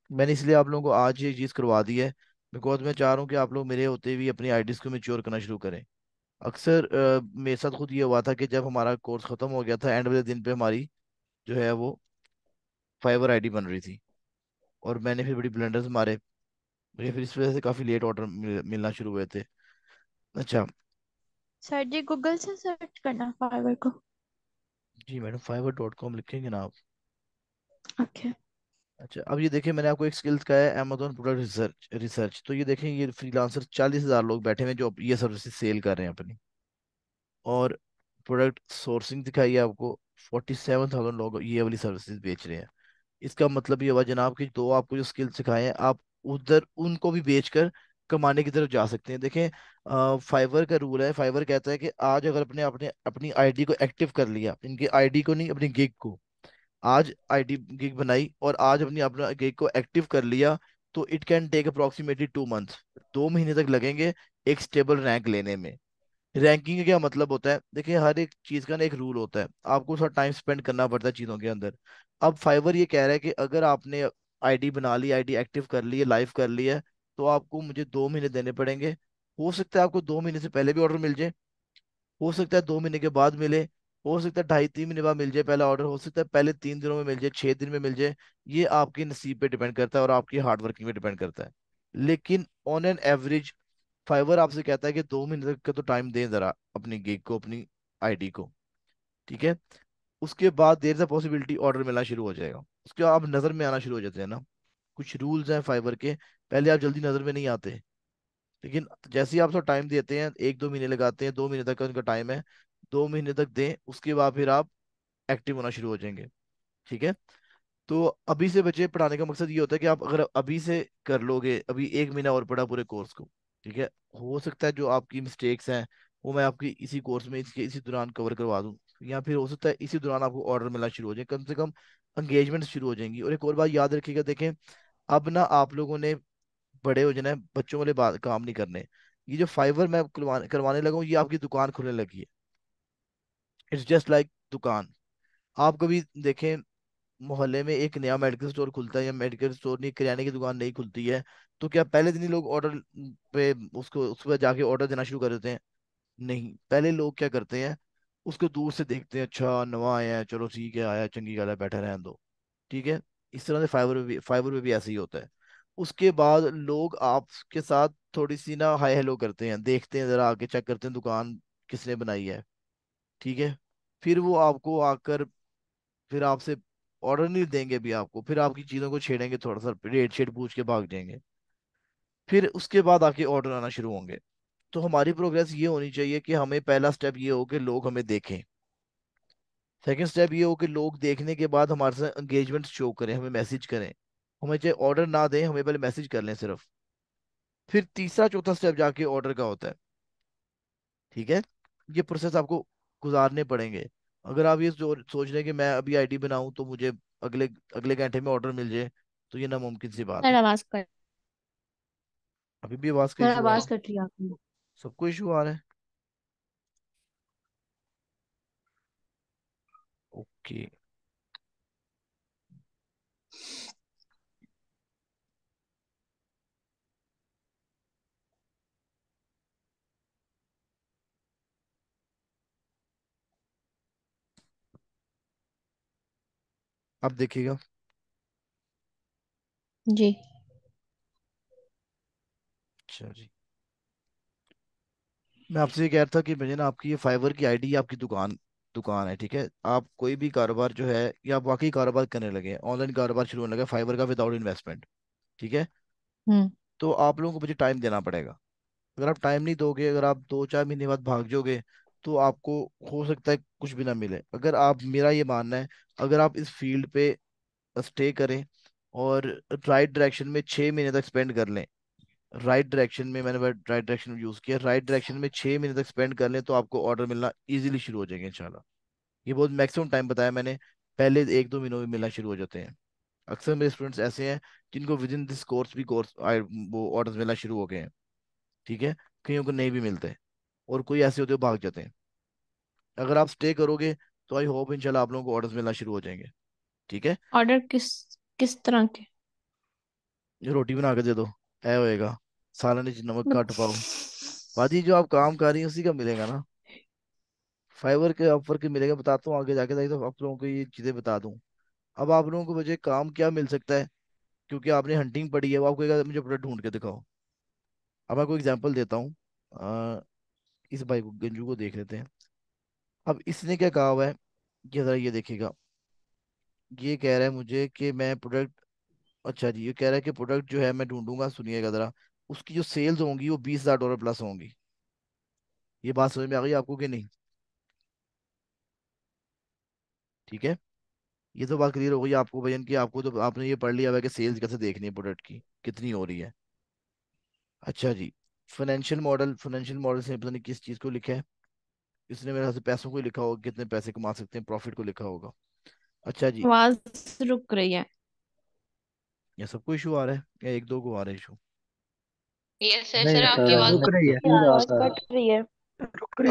मैंने इसलिए आप लोगों को आज ये चीज़ करवा दी है, बिकॉज मैं चाह रहा हूँ कि आप लोग मेरे होते हुए अपनी आईडीज़ को मेच्योर करना शुरू करें। अक्सर मेरे साथ खुद ये हुआ था कि जब हमारा कोर्स ख़त्म हो गया था, एंड वाले दिन पे हमारी जो है वो फाइवर आईडी बन रही थी, और मैंने फिर बड़ी ब्लंडर्स मारे। मुझे फिर इस वजह से काफ़ी लेट ऑर्डर मिलना शुरू हुए थे। अच्छा। सर जी गूगल से सर्च करना फाइवर को। जी मैडम, fiverr.com लिखेंगे ना आप? ओके। अच्छा, अब ये देखिए, मैंने आपको एक स्किल्स का है, अमेजोन प्रोडक्ट रिसर्च। तो ये देखें, ये फ्रीलांसर 40,000 लोग बैठे हुए हैं जो ये सर्विसेज सेल कर रहे हैं अपनी। और प्रोडक्ट सोर्सिंग दिखाई है आपको, 47,000 लोग ये वाली सर्विसेज बेच रहे हैं। इसका मतलब ये हुआ जनाब कि दो आपको जो स्किल सिखाए हैं, आप उधर उनको भी बेचकर कमाने की तरफ जा सकते हैं। देखें, फाइवर का रूल है, फाइवर कहता है कि आज अगर अपने अपने अपनी आईडी को एक्टिव कर लिया, इनकी आईडी को नहीं, अपनी गिग को, आज आईडी गिग बनाई और आज अपनी अपना गिग को एक्टिव कर लिया, तो it can take approximately 2 months. 2 महीने तक लगेंगे एक स्टेबल रैंक लेने में। रैंकिंग का क्या मतलब होता है? देखिए, हर एक चीज का ना एक रूल होता है, आपको थोड़ा टाइम स्पेंड करना पड़ता है चीजों के अंदर। अब फाइवर ये कह रहा है कि अगर आपने आईडी बना ली, आईडी एक्टिव कर ली है, लाइव कर ली है, तो आपको मुझे 2 महीने देने पड़ेंगे। हो सकता है आपको 2 महीने से पहले भी ऑर्डर मिल जाए, हो सकता है 2 महीने के बाद मिले, हो सकता है 2.5-3 महीने बाद मिल जाए पहला ऑर्डर, हो सकता है पहले 3 दिनों में मिल जाए, 6 दिन में मिल जाए। ये आपके नसीब पे डिपेंड करता है और आपकी हार्ड वर्किंग पे डिपेंड करता है। लेकिन ऑन एन एवरेज फाइवर आपसे कहता है कि 2 महीने तक का तो टाइम दें जरा अपनी गिग को, अपनी आईडी को। ठीक है, उसके बाद देर से पॉसिबिलिटी ऑर्डर मिलना शुरू हो जाएगा, उसके बाद आप नजर में आना शुरू हो जाते हैं ना। कुछ रूल्स हैं फाइबर के, पहले आप जल्दी नजर में नहीं आते, लेकिन जैसे ही आप थोड़ा टाइम देते हैं, 1-2 महीने लगाते हैं, 2 महीने तक का उनका टाइम है, 2 महीने तक दें, उसके बाद फिर आप एक्टिव होना शुरू हो जाएंगे। ठीक है, तो अभी से बच्चे पढ़ाने का मकसद ये होता है कि आप अगर अभी से कर लोगे, अभी 1 महीना और पढ़ा पूरे कोर्स को, ठीक है, हो सकता है जो आपकी मिस्टेक्स हैं वो मैं आपकी इसी कोर्स में इसके इसी दौरान कवर करवा दूं, या फिर हो सकता है इसी दौरान आपको ऑर्डर मिलना शुरू हो जाए, कम से कम एंगेजमेंट शुरू हो जाएंगी। और एक और बात याद रखिएगा, देखें, अब ना आप लोगों ने बड़े हो जाना है, बच्चों वाले बात काम नहीं करने। ये जो फाइवर मैं करवाने लगा हूँ, ये आपकी दुकान खुलने लगी है। इट्स जस्ट लाइक दुकान। आप कभी देखें, मोहल्ले में एक नया मेडिकल स्टोर खुलता है, या मेडिकल स्टोर नहीं, किराने की दुकान नहीं खुलती है, तो क्या पहले दिन ही लोग ऑर्डर पे उसको उस पर जाके ऑर्डर देना शुरू कर देते हैं? नहीं, पहले लोग क्या करते हैं, उसको दूर से देखते हैं, अच्छा नवा आया है, चलो ठीक है, आया, चंगी गल है, बैठा रहने दो। ठीक है, इस तरह से फाइबर में भी ऐसे ही होता है। उसके बाद लोग आपके साथ थोड़ी सी ना हाय हेलो करते हैं, देखते हैं, जरा आके चेक करते हैं दुकान किसने बनाई है। ठीक है, फिर वो आपको आकर फिर आपसे ऑर्डर नहीं देंगे भी आपको, फिर आपकी चीज़ों को छेड़ेंगे, थोड़ा सा रेट शेट पूछ के भाग जाएंगे। फिर उसके बाद आके ऑर्डर आना शुरू होंगे। तो हमारी प्रोग्रेस ये होनी चाहिए कि हमें पहला स्टेप ये हो कि लोग हमें देखें। सेकंड स्टेप ये हो कि लोग देखने के बाद हमारे साथ एंगेजमेंट शो करें, हमें मैसेज करें। हमें चाहे ऑर्डर ना दें, हमें पहले मैसेज कर लें सिर्फ। फिर तीसरा चौथा स्टेप जाके ऑर्डर का होता है। ठीक है, ये प्रोसेस आपको गुजारने पड़ेंगे। अगर आप ये सोच रहे हैं कि मैं अभी आईडी बनाऊं तो मुझे अगले अगले घंटे में ऑर्डर मिल जाए, तो ये नामुमकिन सी बात सर है। आवाज कट। अभी भी आवाज का सर इशू आ रहा आवाज है? कट रही है आपकी। सबको इशू आ रहा है? ओके। अब देखिएगा। जी। अच्छा जी, मैं आपसे ये कह रहा था कि मुझे ना आपकी ये फाइवर की आईडी, आपकी दुकान दुकान है, ठीक है, आप कोई भी कारोबार जो है, या आप वाकई कारोबार करने लगे, ऑनलाइन कारोबार शुरू होने लगा फाइवर का विदाउट इन्वेस्टमेंट, ठीक है, हम्म। तो आप लोगों को मुझे टाइम देना पड़ेगा। अगर आप टाइम नहीं दोगे, अगर आप 2-4 महीने बाद भाग जाओगे, तो आपको हो सकता है कुछ भी ना मिले। अगर आप, मेरा ये मानना है, अगर आप इस फील्ड पे स्टे करें, और राइट डायरेक्शन में 6 महीने तक स्पेंड कर लें। राइट डायरेक्शन में, मैंने राइट डायरेक्शन यूज किया, राइट डायरेक्शन में 6 महीने तक स्पेंड कर लें तो आपको ऑर्डर मिलना इजीली शुरू हो जाएंगे इंशाल्लाह। ये बहुत मैक्सिमम टाइम बताया मैंने, पहले 1-2 महीनों में मिलना शुरू हो जाते हैं। अक्सर मेरे स्टूडेंट्स ऐसे हैं जिनको विद इन दिस कोर्स भी कोर्स वो ऑर्डर मिलना शुरू हो गए हैं। ठीक है, कईयों को नहीं भी मिलते, और कोई ऐसे होते हैं भाग जाते हैं। अगर आप स्टे करोगे तो आई होप इंशाल्लाह आप लोगों को ऑर्डर्स मिलना शुरू हो जाएंगे। ठीक है, ऑर्डर किस किस तरह के? ये रोटी बना के दे दो, ऐ होएगा, सालन नीचे नमक बट काट पाओ। बाजी जो आप काम कर रही हैं उसी का मिलेगा ना, फाइवर के ऑफर के मिलेगा, बताता हूँ आगे जाके, ताकि तो आप लोगों को ये चीजें बता दूं। अब आप लोगों को मुझे काम क्या मिल सकता है, क्योंकि आपने हंटिंग पढ़ी है, वो आपको कहेगा मुझे प्रोडक्ट ढूंढ के दिखाओ। अब मैं कोई एग्जांपल देता हूँ। इस भाई को, गंजू को देख लेते हैं। अब इसने क्या कहा हुआ है, ये जरा ये देखिएगा। ये कह रहा है मुझे कि मैं प्रोडक्ट, अच्छा जी, ये कह रहा है कि प्रोडक्ट जो है मैं ढूंढूंगा, सुनिएगा जरा, उसकी जो सेल्स होंगी वो $20,000 प्लस होंगी। ये बात समझ में आ गई आपको कि नहीं? ठीक है, ये तो बात क्लियर हो गई आपको भजन की, आपको तो आपने ये पढ़ लिया हुआ है कि सेल्स कैसे देखनी है प्रोडक्ट की, कितनी हो रही है। अच्छा जी, फाइनेंशियल मॉडल से पता नहीं किस चीज़ को लिखा है, इसने मेरे ख्याल से पैसों को ही लिखा होगा, कितने पैसे कमा सकते हैं, प्रॉफिट को लिखा होगा। अच्छा जी, आवाज रुक रही है। ये सबको इशू आ रहा है या एक दो को आ रहा है इशू? यस सर, नहीं सर आपकी सर, आवाज रुक रही है, नहीं रहा आवाज सर। कट रही है।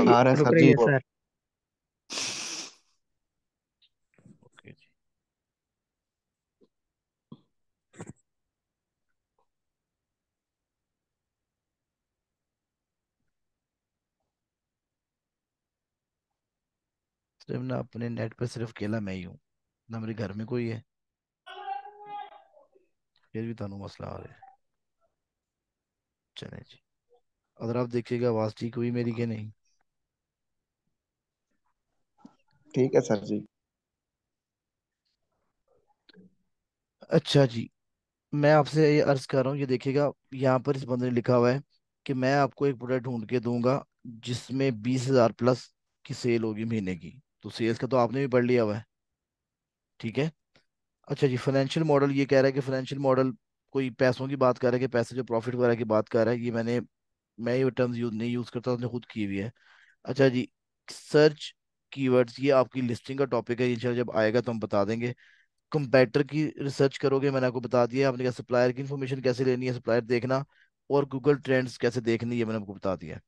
आ रहा है रुक सर रही जी। है सर। ओके जी, सिर्फ ना अपने नेट पे सिर्फ अकेला मैं ही हूँ, ना मेरे घर में कोई है, फिर भी तानू मसला आ रहा है। चले जी, अगर आप देखिएगा आवाज़ ठीक हुई मेरी कि नहीं? ठीक है सर जी। अच्छा जी, मैं आपसे ये अर्ज कर रहा हूँ, ये देखिएगा, यहाँ पर इस बंदे ने लिखा हुआ है कि मैं आपको एक प्रोडक्ट ढूंढ के दूंगा जिसमें 20,000 प्लस की सेल होगी महीने की। तो सेल्स का तो आपने भी पढ़ लिया हुआ है। ठीक है, अच्छा जी, फाइनेंशियल मॉडल ये कह रहा है कि फाइनेंशियल मॉडल कोई पैसों की बात कर रहा है, कि पैसे जो प्रॉफिट वगैरह की बात कर रहा है, ये मैं ये टर्म्स यूज नहीं यूज करता, उसने खुद की हुई है। अच्छा जी, सर्च कीवर्ड्स, ये आपकी लिस्टिंग का टॉपिक है, इंशाल्लाह जब आएगा तो हम बता देंगे। कंपेटर की रिसर्च करोगे, मैंने आपको बता दिया, आपने कहा सप्लायर की इन्फॉर्मेशन कैसे लेनी है, सप्लायर देखना, और गूगल ट्रेंड्स कैसे देखनी है, मैंने आपको बता दिया है।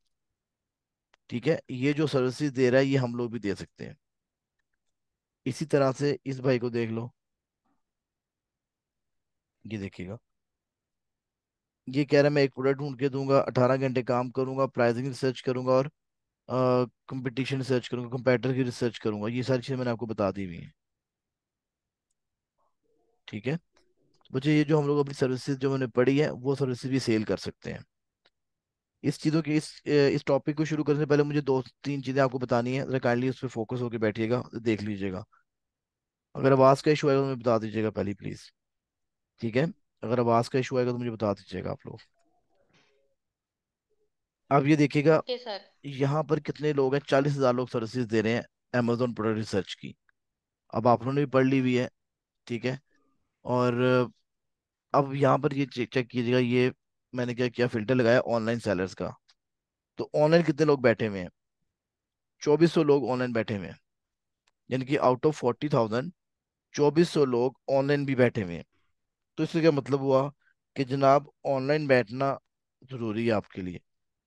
ठीक है, ये जो सर्विसेज दे रहा है ये हम लोग भी दे सकते हैं। इसी तरह से इस भाई को देख लो, ये देखिएगा, ये कह रहा है मैं एक प्रोडक्ट ढूंढ के दूंगा, 18 घंटे काम करूंगा, प्राइसिंग रिसर्च करूंगा, और कंपटीशन रिसर्च करूंगा, कंपेटर की रिसर्च करूंगा, ये सारी चीजें मैंने आपको बता दी हुई हैं। ठीक है, बच्चे, ये जो हम लोग अपनी सर्विसेज जो मैंने पढ़ी है वो सर्विसेज भी सेल कर सकते हैं। इस चीज़ों की इस टॉपिक को शुरू करने से पहले मुझे 2-3 चीज़ें आपको बतानी है, जरा काइंडली उस पर फोकस होकर बैठिएगा, देख लीजिएगा। अगर आवाज़ का इशू आएगा तो मुझे बता दीजिएगा पहले प्लीज़। ठीक है, अगर आवाज़ का इशू आएगा तो मुझे बता दीजिएगा आप लोग। अब ये देखिएगा, ओके सर। यहाँ पर कितने लोग हैं, 40,000 लोग सर्विसेज दे रहे हैं अमेजोन प्रोडक्ट रिसर्च की। अब आप लोगों ने भी पढ़ ली हुई है। ठीक है, और अब यहाँ पर ये चेक कीजिएगा, ये मैंने क्या किया, फिल्टर लगाया ऑनलाइन सेलर्स का। तो ऑनलाइन कितने लोग बैठे हुए हैं? 2400 लोग ऑनलाइन बैठे हुए हैं, यानी कि आउट ऑफ 40,000 2400 लोग ऑनलाइन भी बैठे हुए हैं। तो इससे क्या मतलब हुआ कि जनाब ऑनलाइन बैठना जरूरी है आपके लिए।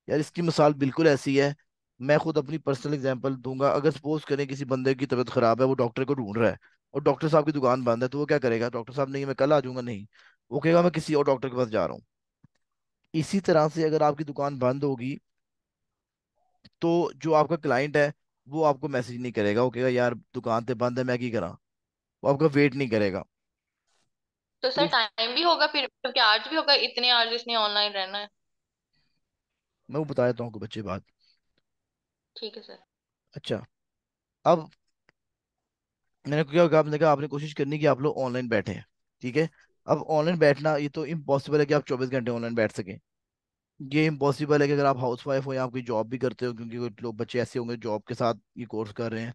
यार इसकी मिसाल बिल्कुल ऐसी है, मैं खुद अपनी पर्सनल एग्जांपल दूंगा। अगर सपोज करें किसी बंदे की तबीयत खराब है, वो डॉक्टर को ढूंढ रहा है, और डॉक्टर साहब की दुकान बंद है, तो वो क्या करेगा? डॉक्टर साहब नहीं, मैं कल आ जाऊंगा, नहीं, वो कहेगा मैं किसी और डॉक्टर के पास जा रहा हूँ। इसी तरह से अगर आपकी दुकान बंद होगी तो जो आपका क्लाइंट है वो आपको मैसेज नहीं करेगा, वो कहेगा यार दुकान तो बंद है, मैं की करा, वो आपका वेट नहीं करेगा। तो तो सर टाइम भी होगा फिर, मतलब कि आज भी होगा, इतने आज इसने ऑनलाइन रहना है? मैं वो बता देता हूँ आपको बच्चे बात। ठीक है सर। अच्छा, अब मैंने क्या कहा, आपने कहा आपने कोशिश करनी कि आप लोग ऑनलाइन बैठे हैं। ठीक है, अब ऑनलाइन बैठना ये तो इम्पॉसिबल है कि आप 24 घंटे ऑनलाइन बैठ सकें। ये इम्पॉसिबल है कि अगर आप हाउस वाइफ हो या आप कोई जॉब भी करते हो, क्योंकि कुछ लोग बच्चे ऐसे होंगे जॉब के साथ ये कोर्स कर रहे हैं,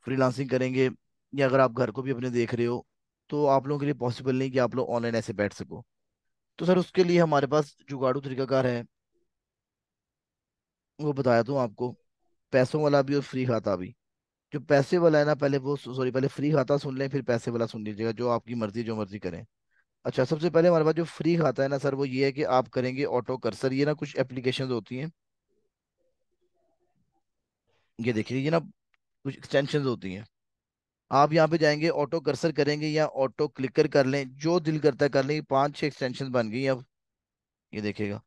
फ्रीलांसिंग करेंगे, या अगर आप घर को भी अपने देख रहे हो, तो आप लोगों के लिए पॉसिबल नहीं कि आप लोग ऑनलाइन ऐसे बैठ सको। तो सर उसके लिए हमारे पास जुगाड़ू तरीकाकार है, वो बताया दूं आपको। पैसों वाला भी और फ्री खाता भी। जो पैसे वाला है ना, पहले वो सॉरी पहले फ्री खाता सुन लें, फिर पैसे वाला सुन लीजिएगा, जो आपकी मर्जी जो मर्जी करें। अच्छा, सबसे पहले हमारे पास जो फ्री खाता है ना सर, वो ये है कि आप करेंगे ऑटो कर्सर। ये ना कुछ एप्लीकेशंस होती हैं, ये देखिए, ये ना कुछ एक्सटेंशंस होती हैं। आप यहाँ पे जाएंगे, ऑटो कर्सर करेंगे या ऑटो क्लिकर कर लें, जो दिल करता है कर लें। 5-6 एक्सटेंशन बन गई अब, ये देखिएगा।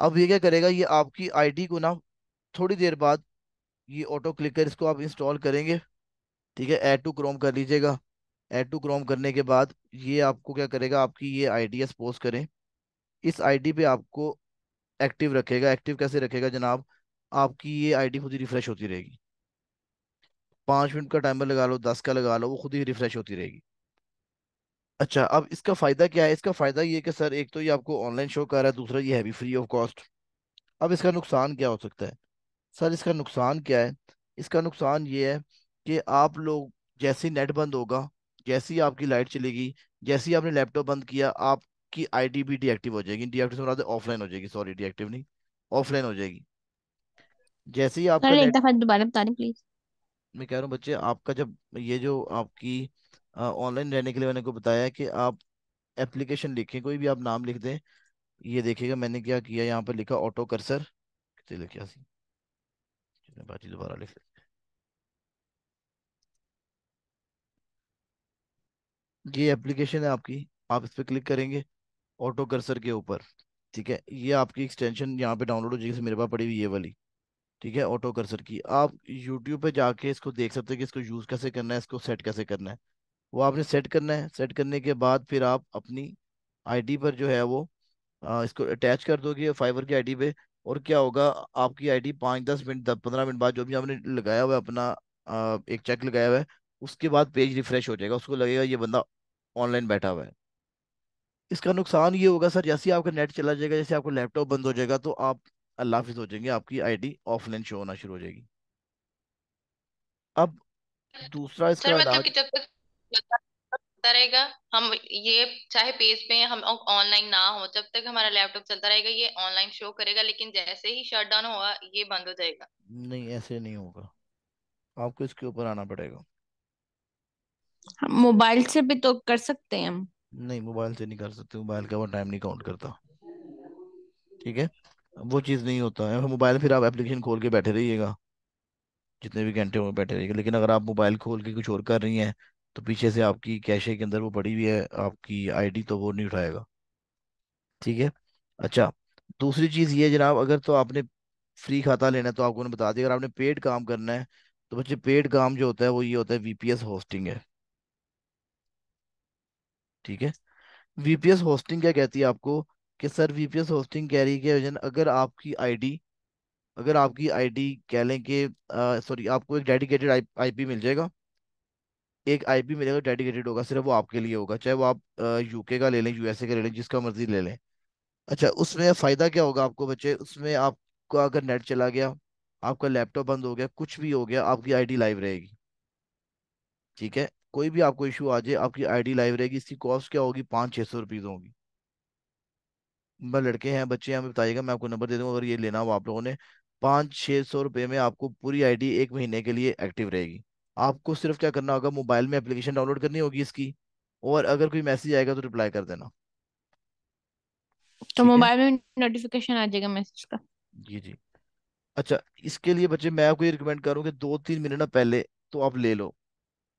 अब ये क्या करेगा, ये आपकी आईडी को ना थोड़ी देर बाद, ये ऑटो क्लिकर इसको आप इंस्टॉल करेंगे, ठीक है। ऐड टू क्रोम कर लीजिएगा। ऐड टू क्रोम करने के बाद ये आपको क्या करेगा, आपकी ये आईडी सपोज करें, इस आईडी पे आपको एक्टिव रखेगा। एक्टिव कैसे रखेगा जनाब, आपकी ये आईडी खुद ही रिफ्रेश होती रहेगी। 5 मिनट का टाइमर लगा लो, 10 का लगा लो, वो खुद ही रिफ्रेश होती रहेगी। अच्छा, अब इसका फायदा क्या है? इसका फायदा ये है कि सर एक तो ये आपको ऑनलाइन शो कर रहा है, दूसरा ये है भी फ्री ऑफ कॉस्ट। अब इसका नुकसान क्या हो सकता है? सर इसका नुकसान क्या है? इसका नुकसान ये है कि आप लोग जैसे ही नेट बंद होगा, जैसे ही आपकी लाइट चलेगी, जैसे ही आपने लैपटॉप बंद किया, आपकी आईडी भी डीएक्टिव हो जाएगी। डीएक्टिव से ऑफलाइन हो जाएगी, सॉरी डीएक्टिव नहीं, ऑफलाइन हो जाएगी। जैसे ही सर आपका एक नेट, दफा दोबारा बता दें प्लीज। मैं कह रहा हूँ बच्चे, आपका जब ये जो आपकी ऑनलाइन रहने के लिए मैंने को बताया है कि आप एप्लीकेशन लिखें, कोई भी आप नाम लिख दें। ये देखिएगा मैंने क्या किया, यहाँ पर लिखा ऑटो कर्सर, कितने लिखा सी, बाकी दोबारा लिख लेते हैं। ये एप्लीकेशन है आपकी, आप इस पर क्लिक करेंगे ऑटो कर्सर के ऊपर, ठीक है। ये आपकी एक्सटेंशन यहाँ पे डाउनलोड हो जाएगी, जैसे मेरे पास पड़ी हुई ये वाली, ठीक है। ऑटो कर्सर की आप यूट्यूब पे जाके इसको देख सकते हैं कि इसको यूज़ कैसे करना है, इसको सेट कैसे करना है। वो आपने सेट करना है। सेट करने के बाद फिर आप अपनी आईडी पर जो है वो इसको अटैच कर दोगे फाइबर की आईडी पे। और क्या होगा, आपकी आईडी 5-10 मिनट 15 मिनट बाद, जो भी आपने लगाया हुआ है अपना एक चेक लगाया हुआ है, उसके बाद पेज रिफ्रेश हो जाएगा, उसको लगेगा ये बंदा ऑनलाइन बैठा हुआ है। इसका नुकसान ये होगा सर, जैसे ही आपका नेट चला जाएगा, जैसे आपका लैपटॉप बंद हो जाएगा, तो आप अल्लाह हाफिज हो जाएंगे, आपकी आईडी ऑफलाइन शो होना शुरू हो जाएगी। अब दूसरा सर इसका मतलब इलाज। कि जब तक चलता रहेगा, हम ये चाहे पेज पे हम ऑनलाइन ना हो, जब तक हमारा लैपटॉप चलता रहेगा ये ऑनलाइन शो करेगा, लेकिन जैसे ही शट डाउन होगा ये बंद हो जाएगा। नहीं, ऐसे नहीं होगा, आपको इसके ऊपर आना पड़ेगा। हम मोबाइल से भी तो कर सकते हैं हम। नहीं, मोबाइल से नहीं कर सकते, मोबाइल का वो टाइम नहीं काउंट करता, ठीक है। वो चीज़ नहीं होता है मोबाइल, फिर आप एप्लीकेशन खोल के बैठे रहिएगा, जितने भी घंटे हो बैठे रहिएगा। लेकिन अगर आप मोबाइल खोल के कुछ और कर रही हैं, तो पीछे से आपकी कैशे के अंदर वो पड़ी हुई है आपकी आईडी, तो वो नहीं उठाएगा, ठीक है। अच्छा, दूसरी चीज़ ये जनाब, अगर तो आपने फ्री खाता लेना है तो आपको मैंने बता दिया। अगर आपने पेड काम करना है, तो बच्चे पेड काम जो होता है वो ये होता है, वीपीएस होस्टिंग है, ठीक है। वीपीएस होस्टिंग क्या कहती है आपको, कि सर वीपीएस होस्टिंग कह रही है कि अगर आपकी आईडी कह लें कि सॉरी, आपको एक डेडिकेटेड आईपी मिल जाएगा। एक आईपी मिलेगा, डेडिकेटेड होगा, सिर्फ वो आपके लिए होगा, चाहे वो आप यूके का ले लें, यूएसए का ले लें, जिसका मर्जी ले लें। अच्छा, उसमें फायदा क्या होगा आपको बच्चे, उसमें आपका अगर नेट चला गया, आपका लैपटॉप बंद हो गया, कुछ भी हो गया, आपकी आईडी लाइव रहेगी, ठीक है। कोई भी आपको इशू आ जाए, आपकी आईडी लाइव रहेगी। इसकी कॉस्ट क्या होगी, 500-600 रुपीज होगी। मैं लड़के हैं, बच्चे हैं, हमें बताइएगा, मैं आपको नंबर दे दूंगा, अगर ये लेना हो आप लोगों ने। 500-600 रुपये में आपको पूरी आईडी 1 महीने के लिए एक्टिव रहेगी। आपको सिर्फ क्या करना होगा, मोबाइल में एप्लीकेशन डाउनलोड करनी होगी इसकी, और अगर कोई मैसेज आएगा तो रिप्लाई कर देना, तो ठीक है। मोबाइल में नोटिफिकेशन आ जाएगा मैसेज का। जी जी। अच्छा, इसके लिए बच्चे मैं आपको ये रिकमेंड करूँ कि 2-3 महीने ना पहले तो आप ले लो,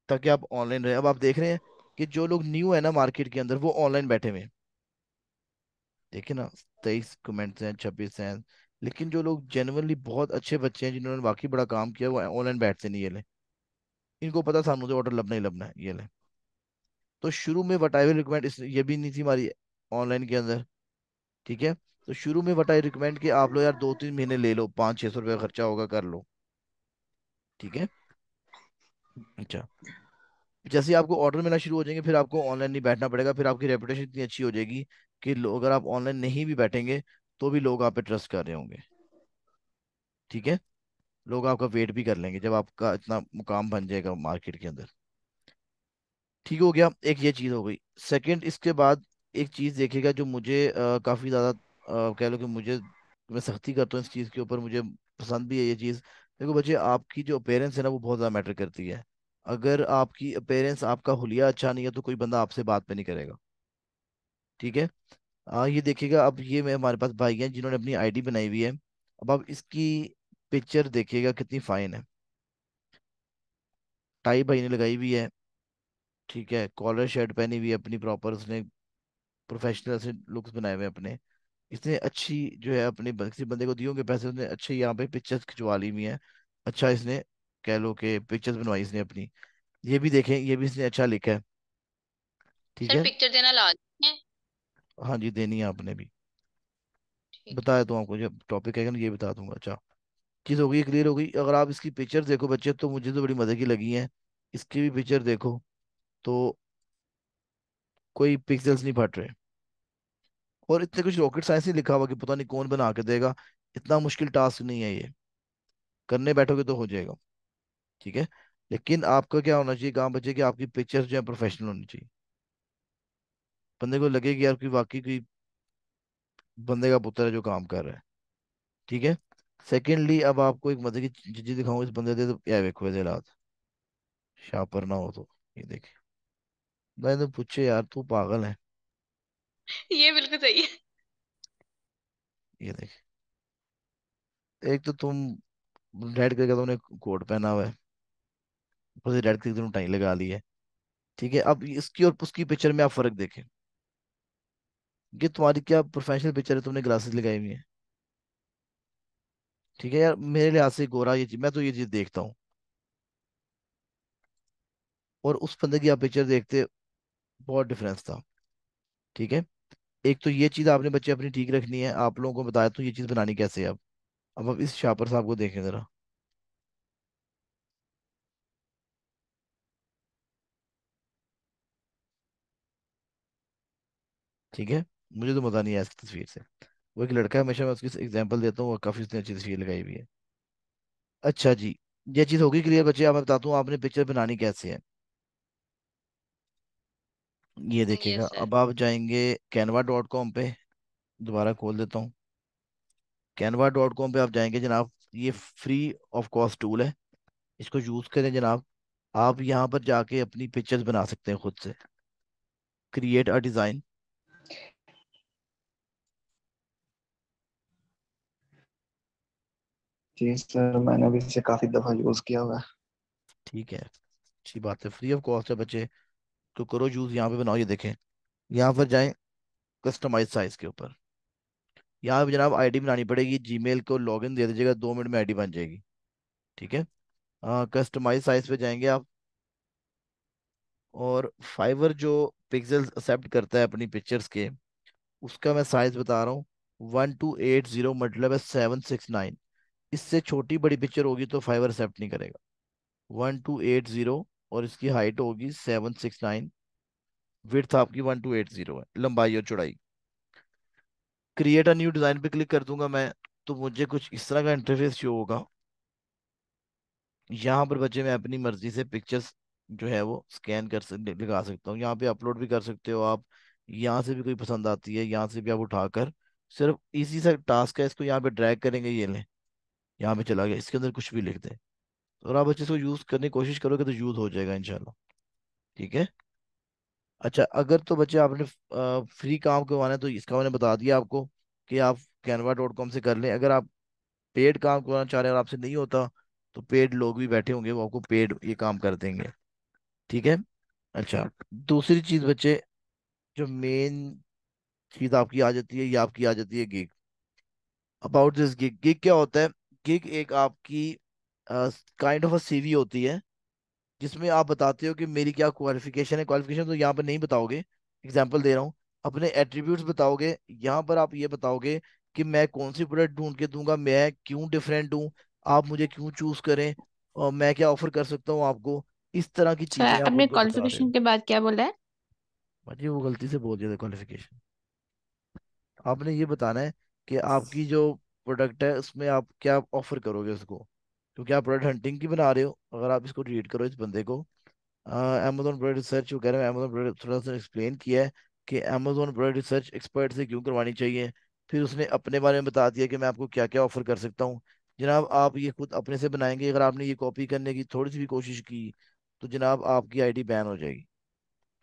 ताकि आप ऑनलाइन रहे। अब आप देख रहे हैं कि जो लोग न्यू है ना मार्केट के अंदर, वो ऑनलाइन बैठे हुए हैं, देखिए ना, 23 कमेंट्स हैं, 26 हैं। लेकिन जो लोग जेनुअनली बहुत अच्छे बच्चे हैं, जिन्होंने वाकई बड़ा काम किया, वो ऑनलाइन बैठते नहीं, ये ले, इनको पता सामने से ऑर्डर लबना ही लबना है, ये ले। तो शुरू में वट आई विल रिकमेंड, इस ये भी नहीं थी हमारी ऑनलाइन के अंदर, ठीक है। तो शुरू में वट आई रिकमेंड कि आप लोग यार 2-3 महीने ले लो, 500-600 रुपये खर्चा होगा, कर लो, ठीक है। अच्छा, जैसे ही आपको ऑर्डर मिलना शुरू हो जाएंगे, फिर आपको ऑनलाइन नहीं बैठना पड़ेगा, फिर आपकी रेपुटेशन इतनी अच्छी हो जाएगी कि लोग, अगर आप ऑनलाइन नहीं भी बैठेंगे, तो भी लोग आप पे ट्रस्ट कर रहे होंगे, ठीक है। लोग आपका वेट भी कर लेंगे जब आपका इतना मुकाम बन जाएगा मार्केट के अंदर। ठीक हो गया, एक ये चीज हो गई। सेकंड, इसके बाद एक चीज देखेगा जो मुझे काफी ज्यादा कह लो कि मुझे, मैं सख्ती करता हूँ इस चीज के ऊपर, मुझे पसंद भी है ये चीज। देखो बच्चे, आपकी जो अपेयरेंस है ना वो बहुत ज्यादा मैटर करती है। अगर आपकी अपेयरेंस, आपका हुलिया अच्छा नहीं है तो कोई बंदा आपसे बात पे नहीं करेगा। ठीक है। ये देखिएगा, अब ये मैं, हमारे पास भाई हैं जिन्होंने अपनी आईडी बनाई हुई है। अब आप इसकी पिक्चर देखिएगा कितनी फाइन है। टाई भाई ने लगाई हुई है। ठीक है, कॉलर शर्ट पहनी हुई है अपनी प्रॉपर, उसने प्रोफेशनल से लुक्स बनाए हुए हैं अपने। इसने अच्छी जो है अपने किसी बंदे को दिए होंगे पैसे, उसने अच्छे यहाँ पे पिक्चर्स खिंचवा ली हुई हैं। अच्छा इसने, कह लो कि पिक्चर्स बनवाई इसने अपनी। ये भी देखें, ये भी इसने अच्छा लिखा है। ठीक सर है। पिक्चर देना लाजमी है? हाँ जी, देनी है आपने भी। ठीक है। बताया तो आपको, जब टॉपिक आएगा ना ये बता दूंगा। अच्छा, चीज़ हो गई, क्लियर हो गई। अगर आप इसकी पिक्चर देखो बच्चे तो मुझे तो बड़ी मजे की लगी है। इसकी भी पिक्चर देखो तो कोई पिक्सल्स नहीं फट रहे। और इतने कुछ रॉकेट साइंस नहीं लिखा हुआ कि पता नहीं कौन बना के देगा। इतना मुश्किल टास्क नहीं है ये, करने बैठोगे तो हो जाएगा। ठीक है। लेकिन आपका क्या होना चाहिए काम बच्चे, कि आपकी पिक्चर्स जो है प्रोफेशनल होनी चाहिए। बंदे को लगे कि यार कोई वाकई कोई बंदे का पुत्र है जो काम कर रहा है। ठीक है। सेकेंडली, अब आपको एक मजे की चीज दिखाऊंगा इस बंदे दे, तो क्या देखो ये रात, शापर ना हो तो। ये देखे, मैंने पूछे यार तू पागल है। ये बिल्कुल सही है। ये देखे, एक तो तुम रेड कलर का तुमने कोट पहना हुआ है, ऊपर से रेड कलर की तुमने टाई लगा ली है। ठीक है, अब इसकी और उसकी पिक्चर में आप फर्क देखें। ये तुम्हारी क्या प्रोफेशनल पिक्चर है, तुमने ग्लासेस लगाई हुई है। ठीक है यार, मेरे लिहाज से गोरा ये चीज, मैं तो ये चीज देखता हूँ। और उस बंदे की आप पिक्चर देखते, बहुत डिफरेंस था। ठीक है। एक तो ये चीज आपने बच्चे अपनी ठीक रखनी है, आप लोगों को बताया तो ये चीज बनानी कैसे है। अब इस शापर साहब को देखें जरा। ठीक है। मुझे तो मजा नहीं आया इसकी तस्वीर से। वो एक लड़का है, हमेशा मैं उसकी एग्जांपल देता हूँ, और काफी उसने अच्छी तस्वीर लगाई हुई है। अच्छा जी, ये चीज होगी क्लियर बच्चे। अब मैं बताता हूँ आपने पिक्चर बनानी कैसे है। ये देखिएगा, यस सर। अब आप जाएंगे canva.com पे। दोबारा खोल देता हूँ। canva.com पे आप जाएंगे जनाब। ये फ्री ऑफ कॉस्ट टूल है, इसको यूज करें जनाब। आप यहाँ पर जाके अपनी पिक्चर्स बना सकते हैं खुद से। Create a design. जी सर, मैंने भी इसे काफी दफा यूज किया हुआ है। ठीक है, अच्छी बात है, फ्री ऑफ कॉस्ट है बच्चे। तो करो यूज, यहाँ पे बनाओ। ये देखें, यहाँ पर जाएं, कस्टमाइज साइज के ऊपर। यहाँ पे जनाब आईडी बनानी पड़ेगी, जीमेल को लॉगिन दे दीजिएगा, 2 मिनट में आईडी बन जाएगी। ठीक है। कस्टमाइज साइज पे जाएंगे आप। और फाइवर जो पिक्सेल्स एक्सेप्ट करता है अपनी पिक्चर्स के, उसका मैं साइज बता रहा हूँ। 1280 मतलब है 769। इससे छोटी बड़ी पिक्चर होगी तो फाइवर एक्सेप्ट नहीं करेगा। 1280, और इसकी हाइट होगी 769। विड्थ आपकी 1280 है, लंबाई और चौड़ाई। क्रिएट अ न्यू डिजाइन पे क्लिक कर दूंगा मैं, तो मुझे कुछ इस तरह का इंटरफेस शो होगा। यहाँ पर बच्चे मैं अपनी मर्जी से पिक्चर्स जो है वो स्कैन कर सकते, लगा सकता हूँ। यहाँ पे अपलोड भी कर सकते हो आप। यहाँ से भी कोई पसंद आती है, यहाँ से भी आप उठाकर, सिर्फ इजी सा टास्क है, इसको यहाँ पे ड्रैग करेंगे, ये लें, यहाँ पे चला गया, इसके अंदर कुछ भी लिख दें। और आप बच्चे इसको यूज करने की कोशिश करोगे तो यूज हो जाएगा इंशाल्लाह। ठीक है। अच्छा, अगर तो बच्चे आपने फ्री काम करवाना है तो इसका मैंने बता दिया आपको, कि आप canva.com से कर लें। अगर आप पेड काम करवाना चाह रहे हैं और आपसे नहीं होता, तो पेड लोग भी बैठे होंगे, वो आपको पेड ये काम कर देंगे। ठीक है। अच्छा, दूसरी चीज बच्चे, जो मेन चीज आपकी आ जाती है, ये आपकी आ जाती है gig. About this gig, gig क्या होता है? गिग एक आपकी काइंड ऑफ अ सीवी होती है, जिसमें आप बताते हो कि मेरी क्या क्वालिफिकेशन है। क्वालिफिकेशन तो यहाँ पर नहीं बताओगे, एग्जाम्पल दे रहा हूँ। अपने एट्रीब्यूट्स बताओगे, यहाँ पर आप ये बताओगे कि मैं कौन सी प्रोडक्ट ढूंढ के दूंगा, मैं क्यों डिफरेंट हूँ, आप मुझे क्यों चूज करें, और मैं क्या ऑफर कर सकता हूँ आपको। इस तरह की सर चीजें आप आपने उनको बता रहे क्वालिफिकेशन हो। के बाद क्या बोला है? भाजी वो गलती से बोल दिया था क्वालिफिकेशन। आपने ये बताना है कि आपकी जो प्रोडक्ट है उसमें आप क्या ऑफर करोगे उसको, क्योंकि आप प्रोडक्ट हंटिंग की बना रहे हो। अगर आप इसको रीड करो इस बंदे को, अमेजोन प्रोडक्ट रिसर्च वगैरह में अमेजोन प्रोडक्ट थोड़ा सा एक्सप्लेन किया है कि अमेजोन प्रोडक्ट रिसर्च एक्सपर्ट से क्यों करवानी चाहिए। फिर उसने अपने बारे में बता दिया कि मैं आपको क्या क्या ऑफर कर सकता हूँ। जनाब आप ये खुद अपने से बनाएंगे, अगर आपने ये कॉपी करने की थोड़ी सी भी कोशिश की तो जनाब आपकी आईडी बैन हो जाएगी।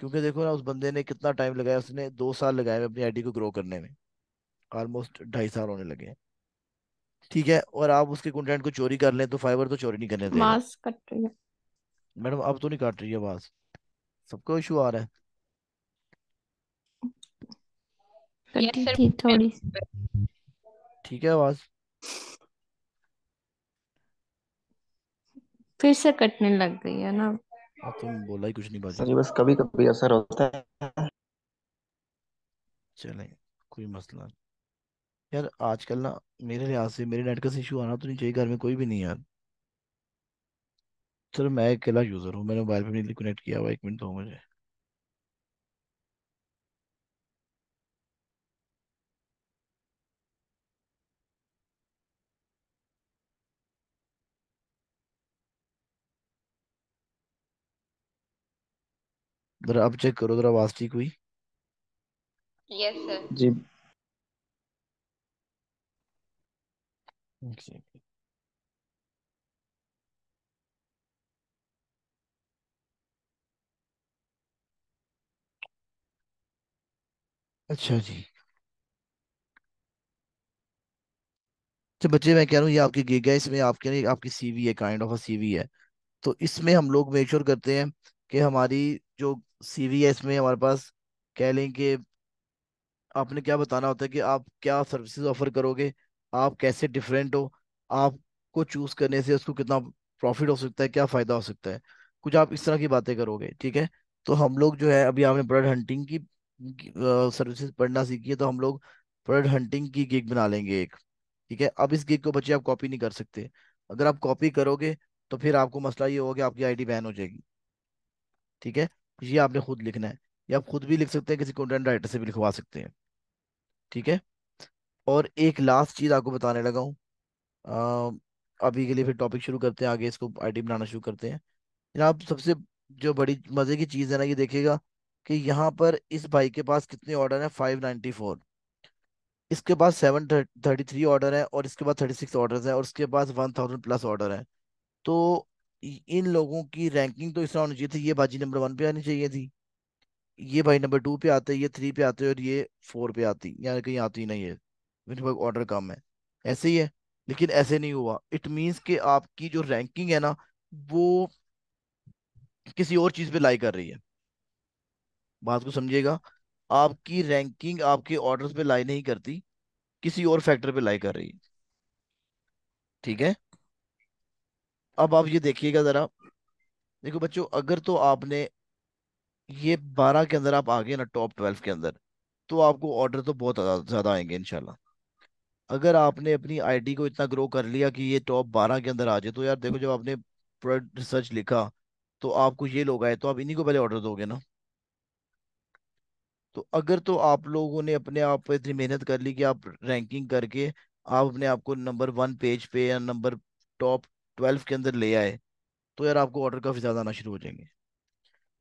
क्योंकि देखो ना, उस बंदे ने कितना टाइम लगाया, उसने 2 साल लगाए हुए अपनी आईडी को ग्रो करने में। ऑलमोस्ट 2.5 साल होने लगे हैं। ठीक है, और आप उसके कंटेंट को चोरी कर लें तो फाइवर तो चोरी नहीं करने देगा। मास्क कट रही है। मैडम अब तो नहीं काट रही है आवाज। सबको इशू आ रहा है। यस कटी सर। थी थोड़ी सी। ठीक है आवाज। फिर से कटने लग गई है ना। अब तुम बोला ही कुछ नहीं सर बाजी। ये बस कभी कभी असर होता है। चलें, कोई मसला नहीं। यार आजकल ना मेरे लिहाज से मेरे नेट का इशू आना तो नहीं चाहिए, घर में कोई भी नहीं है यार। सर मैं अकेला यूजर हूँ, मैंने मोबाइल पे नहीं कनेक्ट किया हुआ, 1 मिनट दो मुझे। जरा अब चेक करो, जरा आवाज ठीक हुई? Yes sir. जी। एक सेकंड। अच्छा जी। तो बच्चे मैं कह रहा हूँ ये आपकी गिग है, इसमें आपके नहीं आपकी सीवी है, काइंड ऑफ अ सीवी है। तो इसमें हम लोग मेक श्योर करते हैं कि हमारी जो सीवी है इसमें हमारे पास कह लें कि आपने क्या बताना होता है कि आप क्या सर्विसेज ऑफर करोगे, आप कैसे डिफरेंट हो, आपको चूज करने से उसको कितना प्रॉफिट हो सकता है, क्या फायदा हो सकता है। कुछ आप इस तरह की बातें करोगे, ठीक है। तो हम लोग जो है, अभी आपने बर्ड हंटिंग की सर्विसेज पढ़ना सीखी है, तो हम लोग बर्ड हंटिंग की गिग बना लेंगे एक। ठीक है, अब इस गिग को बच्चे आप कॉपी नहीं कर सकते। अगर आप कॉपी करोगे तो फिर आपको मसला ये होगा कि आपकी आईडी बैन हो जाएगी। ठीक है, ये आपने खुद लिखना है, या आप खुद भी लिख सकते हैं, किसी कंटेंट राइटर से भी लिखवा सकते हैं। ठीक है। और एक लास्ट चीज आपको बताने लगा हूँ। अभी के लिए फिर टॉपिक शुरू करते हैं, आगे इसको आईडी बनाना शुरू करते हैं। जनाब सबसे जो बड़ी मजे की चीज है ना, ये देखिएगा कि यहाँ पर इस भाई के पास कितने ऑर्डर हैं, 594। इसके पास 733 ऑर्डर है, और इसके पास 36 ऑर्डर है, और इसके पास 1000+ ऑर्डर है। तो इन लोगों की रैंकिंग तो इस तरह होनी चाहिए थी, ये बाजी नंबर 1 पे आनी चाहिए थी, ये भाई नंबर 2 पे आते, ये 3 पे आते और ये 4 पे आती, यानी कहीं आती नहीं है, इनके पास ऑर्डर कम है। ऐसे ही है। लेकिन ऐसे नहीं हुआ, इट मीन्स कि आपकी जो रैंकिंग है ना, वो किसी और चीज पे लाई कर रही है। बात को समझिएगा, आपकी रैंकिंग आपके ऑर्डर्स पे लाई नहीं करती, किसी और फैक्टर पे लाई कर रही है। ठीक है। अब आप ये देखिएगा जरा। देखो बच्चों, अगर तो आपने ये 12 के अंदर आप आ गए ना, टॉप 12 के अंदर, तो आपको ऑर्डर तो बहुत ज्यादा आएंगे इंशाल्लाह। अगर आपने अपनी आईडी को इतना ग्रो कर लिया कि ये टॉप 12 के अंदर आ जाए, तो यार देखो, जब आपने प्रोडक्ट रिसर्च लिखा तो आपको ये लोग आए, तो आप इन्हीं को पहले ऑर्डर दोगे ना। तो अगर तो आप लोगों ने अपने आप पे इतनी मेहनत कर ली कि आप रैंकिंग करके आप अपने आप को नंबर 1 पेज पे या नंबर टॉप 12 के अंदर ले आए, तो यार आपको ऑर्डर काफी ज्यादा आना शुरू हो जाएंगे।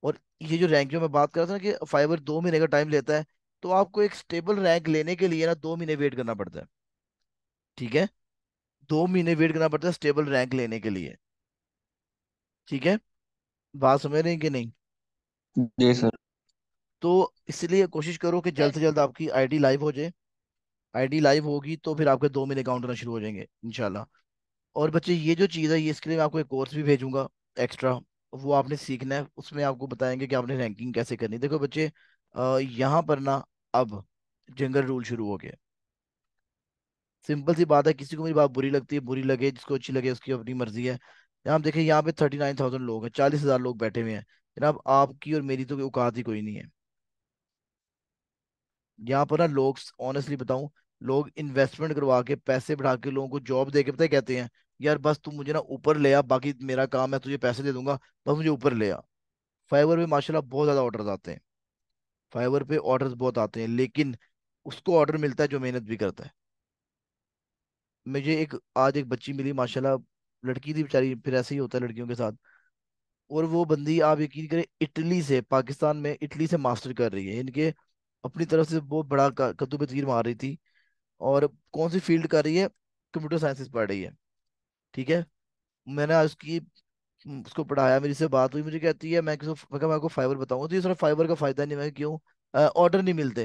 और ये जो रैंक जो मैं बात कर रहा था ना कि फाइवर 2 महीने का टाइम लेता है, तो आपको एक स्टेबल रैंक लेने के लिए ना 2 महीने वेट करना पड़ता है। ठीक है, 2 महीने वेट करना पड़ता है स्टेबल रैंक लेने के लिए। ठीक है, बात समझ रहे हैं कि नहीं? जी सर। तो इसलिए कोशिश करो कि जल्द यस। से जल्द आपकी आईडी लाइव हो जाए। आईडी लाइव होगी तो फिर आपके 2 महीने काउंट होना शुरू हो जाएंगे इंशाल्लाह। और बच्चे ये जो चीज़ है, ये इसके लिए मैं आपको एक कोर्स भी भेजूंगा एक्स्ट्रा। वो आपने सीखना है, उसमें आपको बताएंगे कि आपने रैंकिंग कैसे करनी है। देखो बच्चे, यहाँ पर ना अब जंगल रूल शुरू हो गया। सिंपल सी बात है, किसी को मेरी बात बुरी लगती है, बुरी लगे, जिसको अच्छी लगे उसकी अपनी मर्जी है। यहाँ देखिए, यहाँ पे 39,000 लोग हैं, 40,000 लोग बैठे हुए हैं। जनाब आपकी और मेरी तो कोई औकात ही कोई नहीं है। यहाँ पर ना लोग, ऑनेस्टली बताऊं, लोग इन्वेस्टमेंट करवा के पैसे बढ़ा के लोगों को जॉब दे के, पता है कहते हैं, यार बस तू मुझे ना ऊपर ले आ, बाकी मेरा काम है, तुझे पैसे दे दूंगा, बस मुझे ऊपर ले आ। फाइवर पे माशाल्लाह बहुत ज्यादा ऑर्डर्स आते हैं। फाइवर पे ऑर्डर्स बहुत आते हैं, लेकिन उसको ऑर्डर मिलता है जो मेहनत भी करता है। मुझे एक आज एक बच्ची मिली माशाल्लाह, लड़की थी बेचारी, फिर ऐसे ही होता है लड़कियों के साथ। और वो बंदी आप यकीन करें इटली से, पाकिस्तान में इटली से मास्टर कर रही है। इनके अपनी तरफ से बहुत बड़ा कद्दू पे तीर मार रही थी। और कौन सी फील्ड कर रही है? कंप्यूटर साइंसेस पढ़ रही है। ठीक है। मैंने आज उसकी उसको पढ़ाया, मेरी से बात हुई, मुझे कहती है मैं कहा मैं आपको फाइबर बताऊंगा, तो ये सर फाइबर का फायदा नहीं। मैं कहा, क्यों? ऑर्डर नहीं मिलते।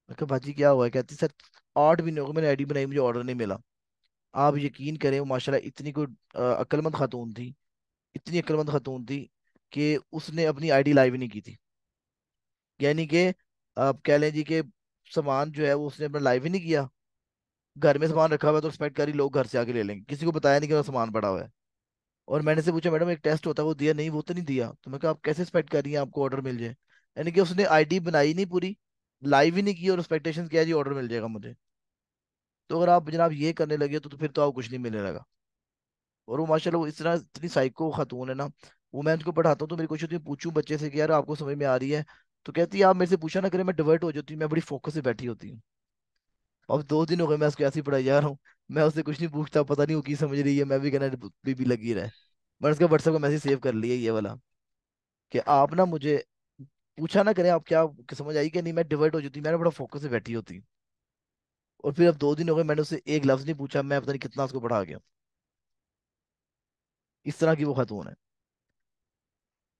मैं कहा भाजी क्या हुआ है? कहती सर 8 महीने हो गए मैंने आईडी बनाई, मुझे ऑर्डर नहीं मिला। आप यकीन करें वो माशाल्लाह इतनी कोई अक्लमंद खातून थी, इतनी अक्लमंद खातून थी कि उसने अपनी आईडी लाइव ही नहीं की थी। यानी कि आप कह लें जी कि सामान जो है वो उसने अपना लाइव ही नहीं किया। घर में सामान रखा हुआ है तो एक्सपेक्ट करी लोग घर से आके ले लेंगे, किसी को बताया नहीं कि वो सामान पड़ा हुआ है। और मैंने से पूछा मैडम एक टेस्ट होता है वो दिया? नहीं वो तो नहीं दिया। तो मैं कहा आप कैसे एक्सपेक्ट कर रही हैं आपको ऑर्डर मिल जाए? यानी कि उसने आईडी बनाई नहीं पूरी, लाइव ही नहीं की, और एक्सपेक्टेशन किया जी ऑर्डर मिल जाएगा मुझे। तो अगर आप जनाब ये करने लगे तो फिर तो आपको कुछ नहीं मिलने लगा। और वो माशाल्लाह वो इस तरह इतनी साइको खातून है ना। वो मैं उनको पढ़ाता हूँ तो मेरी कोशिश होती है पूछूं बच्चे से कि यार आपको समझ में आ रही है? तो कहती है आप मेरे से पूछा ना करें, मैं डिवर्ट हो जाती हूँ, मैं बड़ी फोकस से बैठी होती हूँ। अब 2 दिन हो गए मैं उसको ऐसी पढ़ाई जा रहा हूँ। मैं उससे कुछ नहीं पूछता, पता नहीं वो की समझ रही है, मैं भी कहना बीबी लगी रहा है। मैंने उसका व्हाट्सएप का मैसेज सेव कर लिया ये वाला, कि आप ना मुझे पूछा ना करें आप क्या समझ आई कि नहीं, मैं डिवर्ट हो जाती हूँ, मैंने बड़ा फोकस से बैठी होती हूँ। और फिर अब 2 दिन हो गए मैंने उससे एक लफ्ज नहीं पूछा, मैं पता नहीं कितना उसको पढ़ा गया। इस तरह की वो खातून है।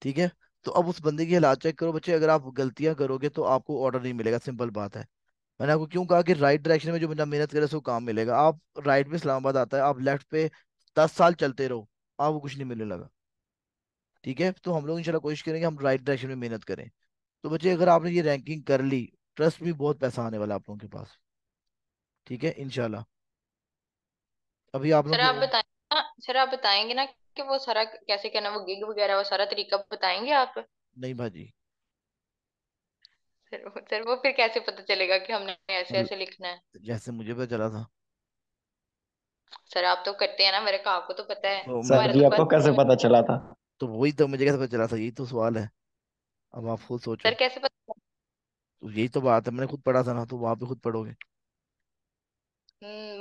ठीक है। तो अब उस बंदे की हालात चेक करो बच्चे, अगर आप गलतियां करोगे तो आपको ऑर्डर नहीं मिलेगा, सिंपल बात है। मैंने आपको क्यों कहा कि राइट डायरेक्शन में जो बंदा मेहनत करे उसको काम मिलेगा। आप राइट में इस्लामाबाद आता है, आप लेफ्ट पे 10 साल चलते रहो, आपको कुछ नहीं मिलने लगा। ठीक है। तो हम लोग इंशाल्लाह कोशिश करेंगे हम राइट डायरेक्शन में मेहनत करें। तो बच्चे अगर आपने ये रैंकिंग कर ली, ट्रस्ट भी बहुत पैसा आने वाला है आप लोगों के पास। ठीक है इंशाल्लाह। अभी आप लोग सर की आप बताएं ना, सर आप बताएंगे ना कि वो सारा कैसे करना, वो गिग वगैरह वो सारा तरीका बताएंगे आप? नहीं भाजी। सर वो फिर कैसे पता चलेगा कि हमने ऐसे मतलब ऐसे लिखना है? जैसे मुझे पता चला था। सर आप तो करते हैं ना, मेरे को आपको तो पता है। तो मैं सर हमारा जी तो आपको फर्स्ट कैसे टाइम। पता चला था? तो वही तो मुझे कैसे पता चला था, यही तो सवाल है। अब आप खुद सोचो। सर कैसे पता? तो यही तो बात है, मैंने खुद पढ़ा था ना, तो वहां पे खुद पढ़ोगे।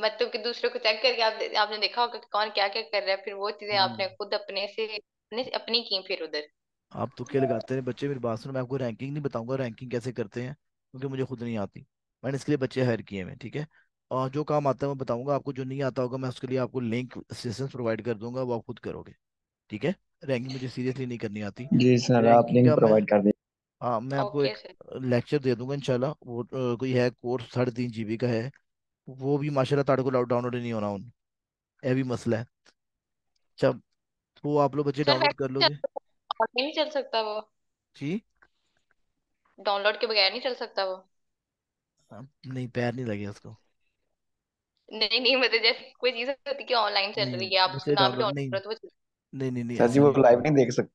मतलब कि दूसरे को चेक करके आपने देखा होगा कि कौन क्या क्या कर रहा है, फिर वो चीजें हम्म। आपने खुद अपनी की फिर उधर। आप तुक्के लगाते हैं बच्चे, मेरी बात सुनो, मैं आपको रैंकिंग नहीं बताऊंगा रैंकिंग कैसे करते हैं, क्योंकि मुझे खुद नहीं आती। मैंने इसके लिए बच्चे हायर किए हैं, ठीक है। और जो काम आता है मैं बताऊंगा आपको, जो नहीं आता होगा मैं उसके लिए आपको लिंक असिस्टेंस प्रोवाइड कर दूंगा, वो आप खुद करोगे। ठीक है। रैंकिंग मुझे सीरियसली नहीं करनी आती। जी सर आप रैंकिंग लिंक का मैं, प्रोवाइड कर दीजिए। हाँ मैं आपको ओके एक सर। लेक्चर दे दूंगा इंशाल्लाह। वो कोई है कोर्स 3.5 GB का है। वो भी माशाल्लाह ताड़ को डाउनलोड ही नहीं होना उन, ये भी मसला है। जब वो आप लोग बच्चे सर डाउनलोड कर वैसे लोगे। नहीं चल सकता वो? जी। डाउनलोड के बगैर नहीं चल सकता वो? नहीं पैर नहीं लगे उसको। नहीं नहीं, मतलब जैसे कोई चीज होती है कि ऑनलाइन चल नहीं रही है, आप उसको बच्चे ना भी डाउनलोड डाउनलोड नहीं, करो तो वो नहीं नहीं नहीं सर जी ऐसा वो नहीं लाइव होगा। नहीं देख सकते?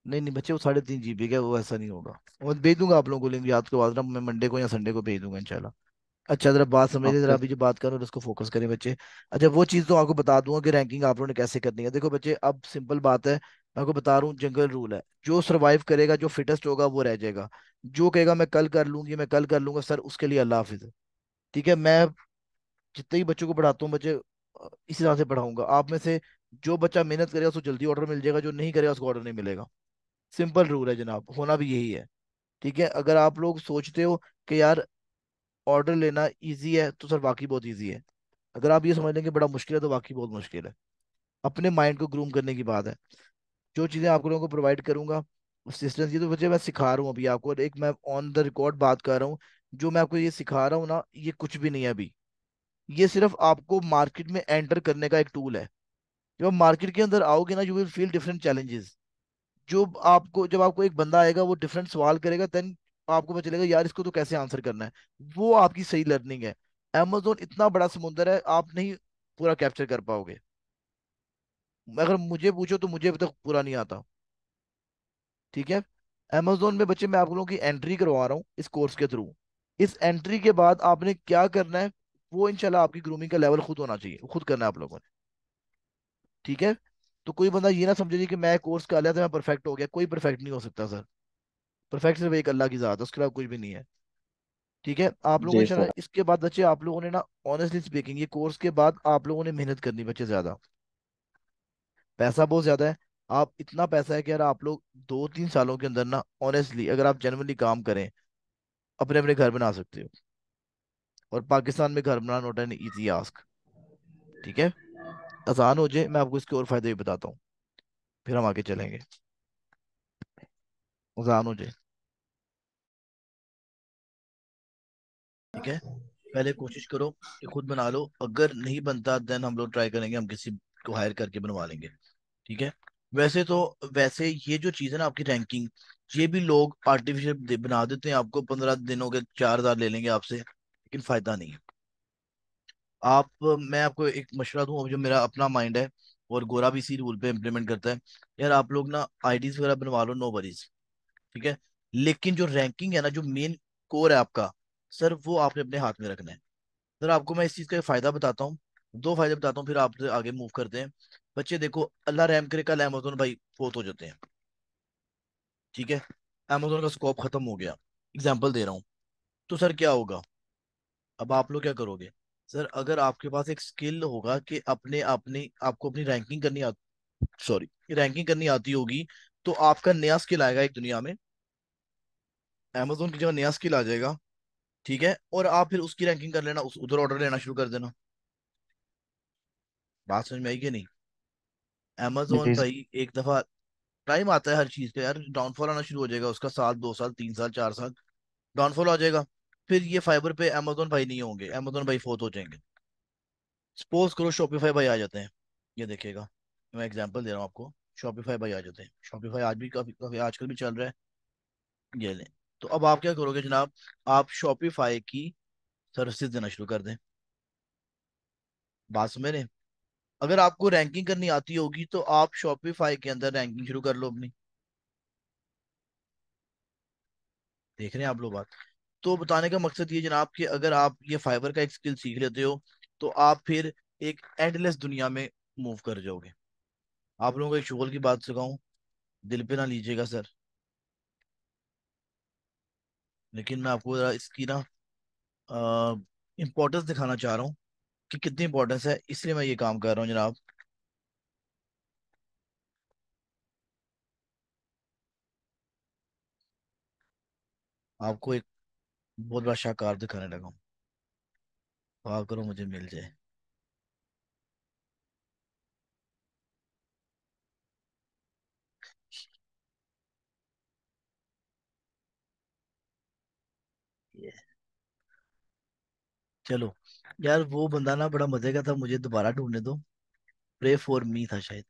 नहीं नहीं बच्चे वो 3.5 GB का है, वो ऐसा नहीं होगा। वो भेज दूंगा आप लोगों को लिंक, याद करवा देना, मैं मंडे को या संडे को भेज दूंगा इंशाल्लाह। अच्छा जरा बात समझिए, जरा ओके। अभी जो बात करो उसको फोकस करें बच्चे। अच्छा वो चीज़ तो आपको बता दूंगा कि रैंकिंग आप लोगों ने कैसे करनी है। देखो बच्चे अब सिंपल बात है, मैं आपको बता रहा हूँ, जंगल रूल है, जो सरवाइव करेगा जो फिटेस्ट होगा वो रह जाएगा। जो कहेगा मैं कल कर लूंगी मैं कल कर लूंगा सर, उसके लिए अल्लाह हाफिज। ठीक है। मैं जितने ही बच्चों को पढ़ाता हूँ बच्चे इसी तरह से पढ़ाऊंगा। आप में से जो बच्चा मेहनत करेगा उसको जल्दी ऑर्डर मिल जाएगा, जो नहीं करेगा उसको ऑर्डर नहीं मिलेगा। सिंपल रूल है जनाब, होना भी यही है। ठीक है। अगर आप लोग सोचते हो कि यार ऑर्डर लेना इजी है, तो सर वाकई बहुत इजी है। अगर आप ये समझ लेंगे बड़ा मुश्किल है, तो वाकई बहुत मुश्किल है। अपने माइंड को ग्रूम करने की बात है। जो चीजें आप लोगों को प्रोवाइड करूंगा, असिस्टेंस ये तो बच्चे मैं सिखा रहा हूँ अभी आपको, और एक मैं ऑन द रिकॉर्ड बात कर रहा हूँ। जो मैं आपको ये सिखा रहा हूँ ना, ये कुछ भी नहीं है अभी। ये सिर्फ आपको मार्केट में एंटर करने का एक टूल है। जब आप मार्केट के अंदर आओगे ना, you will feel different challenges. जो आपको जब आपको एक बंदा आएगा वो डिफरेंट सवाल करेगा, देन आपको पता चलेगा यार इसको तो कैसे आंसर करना है। वो आपकी सही लर्निंग है। amazon इतना बड़ा समुंदर है, आप नहीं पूरा कैप्चर कर पाओगे। अगर मुझे पूछो तो मुझे अभी तक पूरा नहीं आता। ठीक है। amazon में बच्चे मैं आप लोगों की एंट्री करवा रहा हूँ इस कोर्स के थ्रू। इस एंट्री के बाद आपने क्या करना है, वो इंशाल्लाह आपकी ग्रूमिंग का लेवल खुद होना चाहिए, वो खुद करना है आप लोगों ने। ठीक है। तो कोई बंदा ये ना समझे जी कि मैं कोर्स कर लिया था मैं परफेक्ट हो गया, कोई परफेक्ट नहीं हो सकता सर। परफेक्ट सिर्फ एक अल्लाह की जात है, उसके अलावा कुछ भी नहीं है। ठीक है। आप लोगों ने जी इंशाल्लाह सर। इसके बाद बच्चे आप लोगों ने ना, ऑनेस्टली स्पीकिंग ये कोर्स के बाद आप लोगों ने मेहनत करनी बच्चे ज्यादा। पैसा बहुत ज्यादा है, आप इतना पैसा है कि यार आप लोग 2-3 सालों के अंदर ना, ऑनेस्टली अगर आप जेन्युइनली काम करें, अपने अपने घर बना सकते हो। और पाकिस्तान में घर बनाना नॉट एन इजी आस्क। ठीक है, आसान हो जाए, मैं आपको इसके और फायदे भी बताता हूँ, फिर हम आगे चलेंगे। आसान हो जाए, ठीक है। पहले कोशिश करो कि खुद बना लो, अगर नहीं बनता देन हम लोग ट्राई करेंगे, हम किसी को हायर करके बनवा लेंगे। ठीक है। वैसे तो, वैसे ये जो चीज़ है ना आपकी रैंकिंग, ये भी लोग आर्टिफिशियल बना देते हैं, आपको 15 दिनों के 4,000 ले लेंगे आपसे, लेकिन फायदा नहीं है। आप, मैं आपको एक मशवरा दूं, अब जो मेरा अपना माइंड है, और गोरा भी इसी रूल पे इम्प्लीमेंट करता है, यार आप लोग ना आईडीज वगैरह बनवा लो, नो वरीज। ठीक है। लेकिन जो रैंकिंग है ना, जो मेन कोर है आपका, सर वो आपने अपने हाथ में रखना है। सर आपको मैं इस चीज का एक फायदा बताता हूँ, दो फायदे बताता हूँ, फिर आपसे आगे मूव करते हैं। बच्चे देखो, अल्लाह रहम करे, कल अमेजोन भाई फोत हो जाते हैं। ठीक है, अमेजोन का स्कोप खत्म हो गया, एग्जाम्पल दे रहा हूँ, तो सर क्या होगा? अब आप लोग क्या करोगे? सर अगर आपके पास एक स्किल होगा कि अपने अपनी आपको अपनी रैंकिंग करनी सॉरी, रैंकिंग करनी आती होगी, तो आपका नया स्किल आएगा एक दुनिया में, अमेजोन की जगह नया स्किल आ जाएगा। ठीक है, और आप फिर उसकी रैंकिंग कर लेना, उधर ऑर्डर लेना शुरू कर देना। बात समझ में आई कि नहीं? अमेजोन जी भाई एक दफा, टाइम आता है हर चीज का यार, डाउनफॉल आना शुरू हो जाएगा उसका, 1 2 साल 3 साल 4 साल डाउनफॉल आ जाएगा। फिर ये फाइबर पे अमेजोन भाई नहीं होंगे, अमेजोन भाई फोत हो जाएंगे। सपोज करो शॉपिफाई भाई आ जाते हैं, ये देखिएगा, मैं एग्जांपल दे रहा हूँ आपको। शॉपिफाई भाई आ जाते हैं, शॉपिफाई आज भी काफी काफी आजकल भी चल रहा है, ये लें। तो अब आप क्या करोगे जनाब? आप शॉपिफाई की सर्विसेज देना शुरू कर दें। बात समझ रहे हैं? अगर आपको रैंकिंग करनी आती होगी तो आप शॉपिफाई के अंदर रैंकिंग शुरू कर लो अपनी। देख रहे हैं आप लोग बात? तो बताने का मकसद ये जनाब कि अगर आप ये फाइबर का एक स्किल सीख लेते हो, तो आप फिर एक एंडलेस दुनिया में मूव कर जाओगे। आप लोगों को एक शुगल की बात सिखाऊं, दिल पे ना लीजिएगा सर, लेकिन मैं आपको जरा इसकी ना इम्पोर्टेंस दिखाना चाह रहा हूँ कि कितनी इंपॉर्टेंस है, इसलिए मैं ये काम कर रहा हूँ जनाब। आपको एक बहुत बड़ा शाहकार दिखाने लगा हूँ, दुआ करो मुझे मिल जाए। ये, चलो यार, वो बंदा ना बड़ा मजे का था, मुझे दोबारा ढूंढने दो। प्रे फॉर मी था शायद,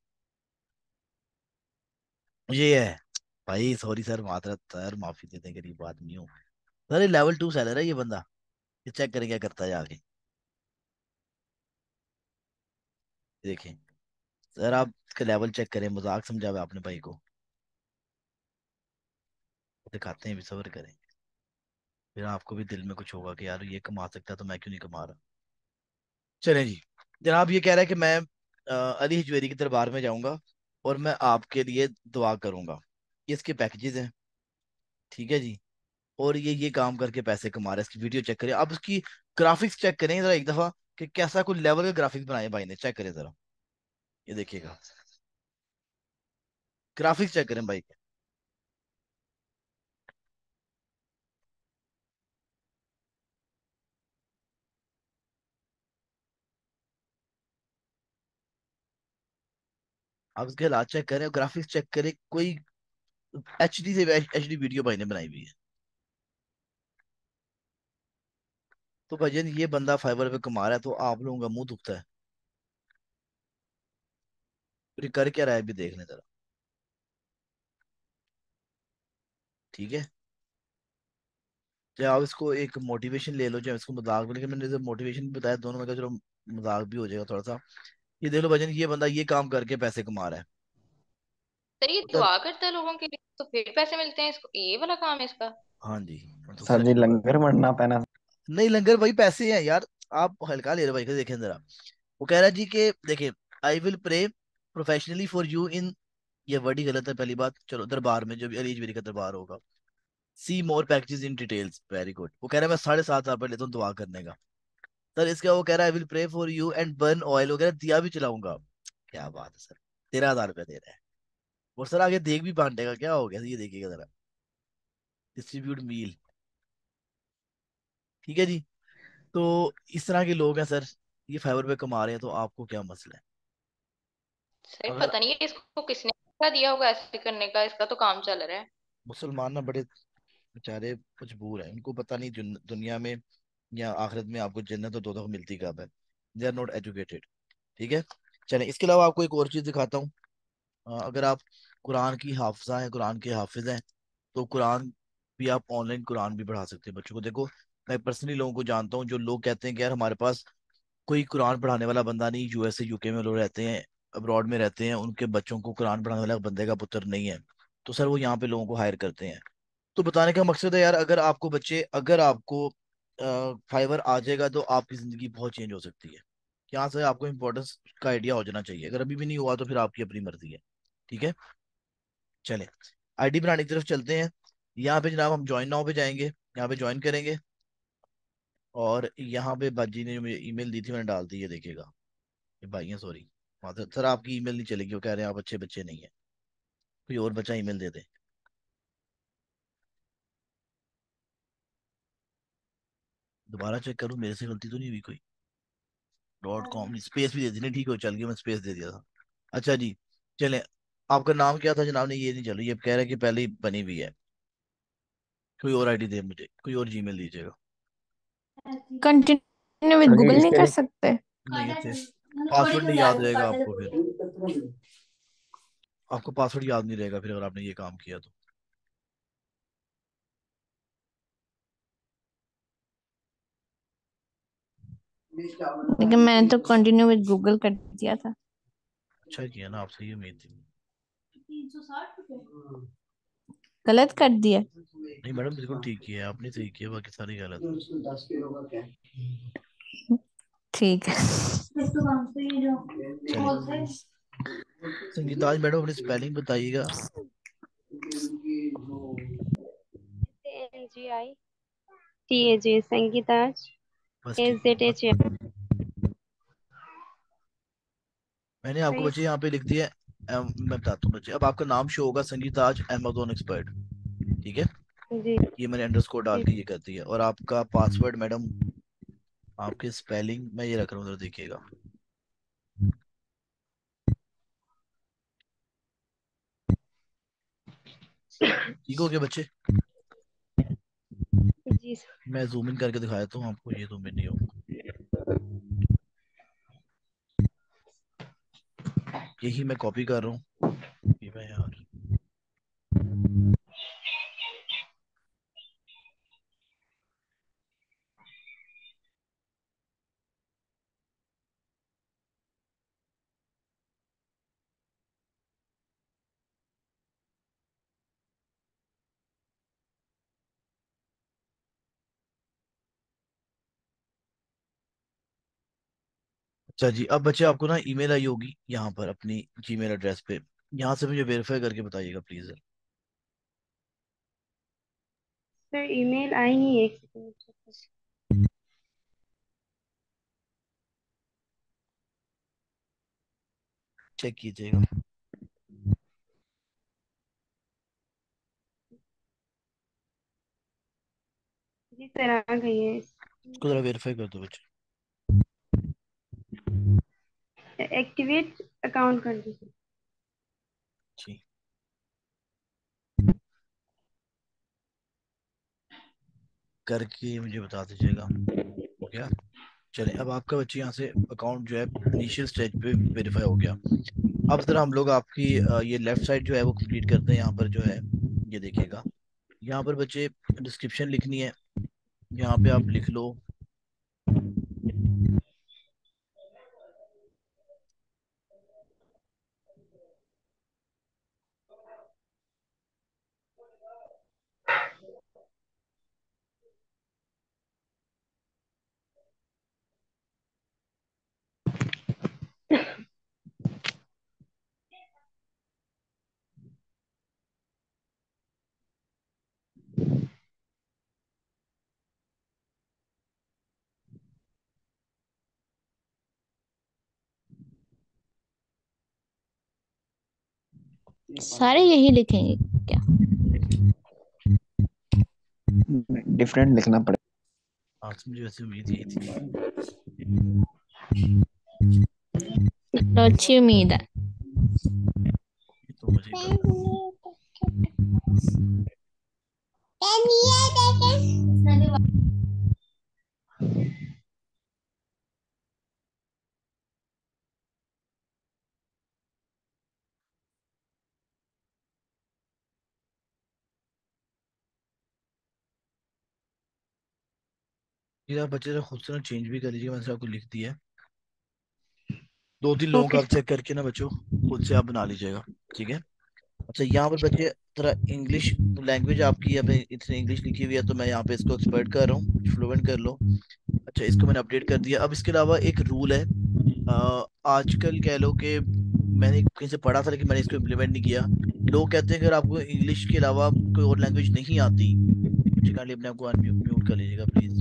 ये है। भाई सॉरी सर, मातरत सर, माफी दे दें, गरीब आदमी हूँ। सर ये लेवल 2 सेलर है ये बंदा, ये चेक करें क्या करता है आगे। देखें सर, आप इसका लेवल चेक करें, मजाक समझा हुआ आपने भाई को, दिखाते हैं भी, सब्र करें। फिर आपको भी दिल में कुछ होगा कि यार ये कमा सकता है तो मैं क्यों नहीं कमा रहा। चलें जी। जनाब ये कह रहा है कि मैं अली हजवेरी की दरबार में जाऊंगा, और मैं आपके लिए दुआ करूंगा। ये इसके पैकेजेस हैं, ठीक है जी। और ये काम करके पैसे कमा रहा है, इसकी वीडियो चेक करें, अब इसकी ग्राफिक्स चेक करें जरा एक दफा, कि कैसा कोई लेवल के ग्राफिक्स बनाए भाई ने, चेक करें जरा, ये देखिएगा, ग्राफिक्स चेक करें भाई के। आप इसके हालात चेक करें, ग्राफिक्स चेक करें, कोई एचडी से एचडी वीडियो भाई ने बनाई हुई है। तो भाईजान ये बंदा फाइबर पे कमा रहा है, तो आप लोगों का मुंह दुखता है, फिर ये कर क्या रहा है भी देख लें जरा। ठीक है, चाहे आप इसको एक मोटिवेशन ले लो, चाहे इसको मजाक में, लेकिन मैंने जब मोटिवेशन भी बताया दोनों में का, चलो मजाक भी हो जाएगा थोड़ा सा। ये देख लो भाईजान, ये बंदा ये काम करके पैसे कमा रहा है। सर ये पता है? दुआ करता है लोगों के लिए तो फिर पैसे मिलते हैं इसको, ये वाला काम है इसका? हाँ जी, मैं तो सर सच जी, बता रहा लंगर वरना पैना। हूँ। नहीं लंगर भाई पैसे हैं यार, आप हल्का ले रहे हो भाई को, देखें जरा। वो कह रहा है जी कि देखिए, I will pray professionally for you in, ये वर्ड ही गलत है पहली बात, चलो दरबार में, जो भी अलीज मेरी का दरबार होगा। See more packages in details, very good. वो कह रहा है मैं 7,500 रुपये लेता हूँ दुआ करने का। सर इसका वो कह रहा है I will pray for you and burn oil, वो कह रहा है दिया भी चलाऊंगा। क्या बात है सर, 13,000 रुपये दे रहा है। और सर आगे देख भी बांटेगा, क्या हो गया ये देखिएगा जरा, डिस्ट्रीब्यूट मील। ठीक है जी। तो इस तरह के लोग हैं सर, ये फाइवर पे कमा रहे हैं, तो आपको क्या मसला है? सही अगर पता नहीं है इसको किसने क्या दिया होगा ऐसे करने का, इसका तो काम चल रहा है। मुसलमान ना बड़े बेचारे मजबूर हैं, उनको पता नहीं दुनिया में या आखिरत में आपको जन्नत और दोज़ख मिलती कब है। They are not educated. ठीक है। चलें, इसके अलावा आपको एक और चीज़ दिखाता हूँ। अगर आप कुरान की हाफजा हैं, कुरान के हाफिज हैं, तो कुरान भी आप ऑनलाइन कुरान भी पढ़ा सकते हैं बच्चों को। देखो, मैं पर्सनली लोगों को जानता हूँ जो लोग कहते हैं कि यार हमारे पास कोई कुरान पढ़ाने वाला बंदा नहीं, यूएसए यूके में लोग रहते हैं, अब्रॉड में रहते हैं, उनके बच्चों को कुरान पढ़ाने वाला बंदे का पुत्र नहीं है, तो सर वो यहाँ पे लोगों को हायर करते हैं। तो बताने का मकसद है यार, अगर आपको फाइवर आ जाएगा तो आपकी जिंदगी बहुत चेंज हो सकती है। यहाँ से आपको इम्पोर्टेंस का आइडिया हो जाना चाहिए, अगर अभी भी नहीं हुआ तो फिर आपकी अपनी मर्जी है। ठीक है। चलें, आईडी बनाने की तरफ चलते हैं। यहाँ पे जनाब हम ज्वाइन नाउ पे जाएंगे, यहाँ पे ज्वाइन करेंगे, और यहाँ पे बाजी ने जो मुझे ईमेल दी थी मैंने डाल दी है, देखिएगा। ये भाई हैं, सॉरी सर, आपकी ईमेल नहीं चलेगी, वो कह रहे हैं आप अच्छे बच्चे नहीं है, कोई और बच्चा ईमेल दे दे। दोबारा चेक करूँ, मेरे से गलती तो नहीं हुई कोई? .com नहीं, स्पेस भी दे दी, नहीं ठीक हो, चल गया, मैं स्पेस दे दिया था। अच्छा जी। चलें, आपका नाम क्या था जनाब ने, ये नहीं चल रही, ये कह रहे हैं कि पहले ही बनी हुई है। कोई और आईडी दे मुझे, कोई और जीमेल दीजिएगा। कंटिन्यू विद सर जी गूगल नहीं इसके कर लिए सकते? नहीं थे, पासवर्ड नहीं याद रहेगा आपको फिर, आपको पासवर्ड याद नहीं रहेगा फिर अगर आपने ये काम किया तो। लेकिन मैंने तो कंटिन्यू विद गूगल कर दिया था। अच्छा किया ना, आपसे ये उम्मीद थी। गलत कर दिया। नहीं मैडम, बिल्कुल ठीक किया है आपने, सही किया, बाकी सारी गलत है। ठीक है। चले, संगीताज मैडम अपनी स्पेलिंग बताइएगा। SANGITAJ संगीताज बस ठीक है, बस SZH। मैंने आपको बच्चे यहाँ पे लिख दिया है। मैं बताता हूँ बच्चे, अब आपका नाम शो होगा संगीताज अमेजोन एक्सपर्ट। ठीक है। जी ये मैंने अंडरस्कोर डाल जी। के ये कर दिया, और आपका पासवर्ड मैडम, आपके स्पेलिंग मैं ये रख रहा हूँ, उधर देखिएगा। ठीक हो गया बच्चे? जी सर। मैं जूम इन करके दिखाया तो आपको, ये जूम इन नहीं होगा, यही मैं कॉपी कर रहा हूँ। ये मैं यार, अच्छा जी। अब बच्चे आपको ना ईमेल आई होगी यहाँ पर अपनी जीमेल एड्रेस पे, यहाँ से मुझे वेरीफाई करके बताइएगा प्लीज। सर ईमेल आई नहीं है, एक सेकंड। चेक कीजिएगा। जी सर आ गई है। इसको जरा वेरीफाई कर दो बच्चे। एक्टिवेट अकाउंट कर दीजिए। जी, करके मुझे बता दीजिएगा हो गया। चलें, अब आपका बच्चे यहाँ से अकाउंट जो है इनिशियल स्टेज पे वेरीफाई हो गया। अब जरा हम लोग आपकी ये लेफ्ट साइड जो है वो कंप्लीट करते हैं। यहाँ पर जो है ये देखिएगा, यहाँ पर बच्चे डिस्क्रिप्शन लिखनी है, यहाँ पे आप लिख लो। सारे यही लिखेंगे क्या? डिफरेंट लिखना पड़ेगा। आज मुझे वैसे उम्मीद यही थी। चलो, अच्छी उम्मीद है। ये तो मुझे ही पता था। ये आप बच्चे से खुद से ना चेंज भी कर लीजिए, मैंने से आपको लिख दिया है। दो तीन लोगों का ओके आप सर। चेक करके ना बच्चों खुद से आप बना लीजिएगा। ठीक है। अच्छा यहाँ पर बच्चे थोड़ा इंग्लिश लैंग्वेज आपकी यहाँ पे इतनी इंग्लिश लिखी हुई है, तो मैं यहाँ पे इसको एक्सपर्ट कर रहा हूँ, फ्लुएंट कर लो। अच्छा इसको मैंने अपडेट कर दिया। अब इसके अलावा एक रूल है, आजकल कह लो कि मैंने कहीं से पढ़ा था लेकिन मैंने इसको इम्प्लीमेंट नहीं किया। लोग कहते हैं कि अगर आपको इंग्लिश के अलावा कोई और लैंग्वेज नहीं आती, काइंडली अपने आपको अनम्यूट कर लीजिएगा प्लीज।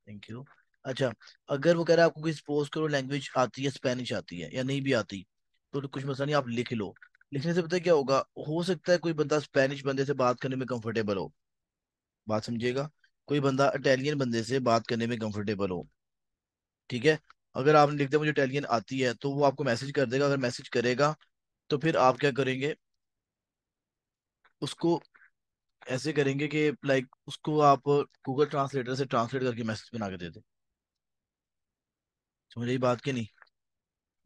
Thank you. अच्छा, अगर वो कह रहा है आपको कोई सपोज करो लैंग्वेज आती है, स्पेनिश आती है या नहीं भी आती, तो कुछ मसला नहीं, आप लिख लो। लिखने से पता है क्या होगा, हो सकता है कोई बंदा स्पेनिश बंदे से बात करने में कंफर्टेबल हो, बात समझिएगा, कोई बंदा इटालियन बंदे से बात करने में कंफर्टेबल हो। ठीक है। अगर आपने लिख दिया मुझे इटालियन आती है, तो वो आपको मैसेज कर देगा। अगर मैसेज करेगा तो फिर आप क्या करेंगे, उसको ऐसे करेंगे कि लाइक उसको आप गूगल ट्रांसलेटर से ट्रांसलेट करके मैसेज बना के दे दे। समझ रही बात की नहीं?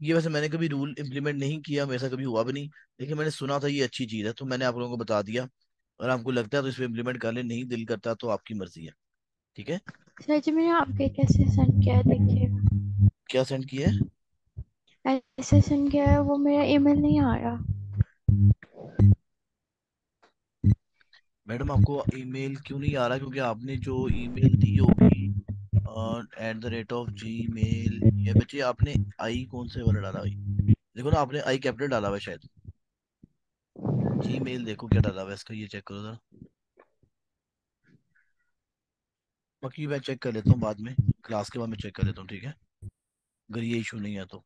ये वैसे मैंने कभी रूल इम्प्लीमेंट नहीं किया, मेरे साथ कभी हुआ भी नहीं, लेकिन मैंने सुना था ये अच्छी चीज़ है, तो मैंने आप लोगों को बता दिया। अगर आपको लगता है तो इसमें इम्प्लीमेंट कर ले, नहीं दिल करता तो आपकी मर्जी है। ठीक है। सर जी मैंने आपके कैसे सेंड किया है देखिएगा। क्या सेंड किया है? ऐसे सेंड किया है, वो मेरा ईमेल नहीं आ रहा। मैडम आपको ईमेल क्यों नहीं आ रहा? क्योंकि आपने जो ईमेल दी होगी @जी मेल, ये बच्चे आपने आई कौन से वाला डाला हुई? देखो ना, आपने आई कैपिटल डाला हुआ है शायद। जी मेल देखो क्या डाला हुआ है इसका, ये चेक करो जरा। बाकी मैं चेक कर लेता हूँ बाद में, क्लास के बाद में चेक कर लेता हूँ, ठीक है। अगर ये इशू नहीं है तो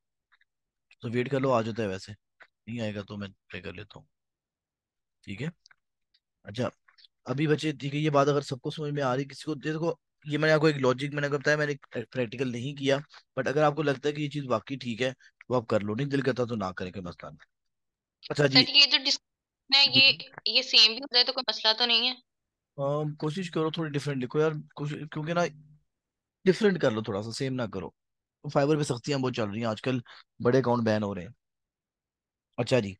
वेट कर लो, आ जाता है वैसे, नहीं आएगा तो मैं चेक कर लेता हूँ। ठीक है। अच्छा, अभी बच्चे ठीक है, ये बात अगर सबको समझ में आ रही, किसी को देखो, ये मैंने आपको एक लॉजिक मैंने आपको बताया, मैंने प्रैक्टिकल नहीं किया, बट अगर आपको लगता है कि ये चीज़ वाकई ठीक है तो आप कर लो, नहीं दिल करता तो ना करें, कोई मसला नहीं। अच्छा जी। सर ये जो डिस्क्रिप्शन है जी ये सेम भी हो जाए तो कोई मसला तो नहीं है? कोशिश करो थोड़ी डिफरेंट लिखो यार, क्योंकि ना डिफरेंट कर लो थोड़ा सा, सेम ना करो। फाइबर पे सख्तियां बहुत चल रही हैं आजकल, बड़े अकाउंट बैन हो रहे हैं। अच्छा जी,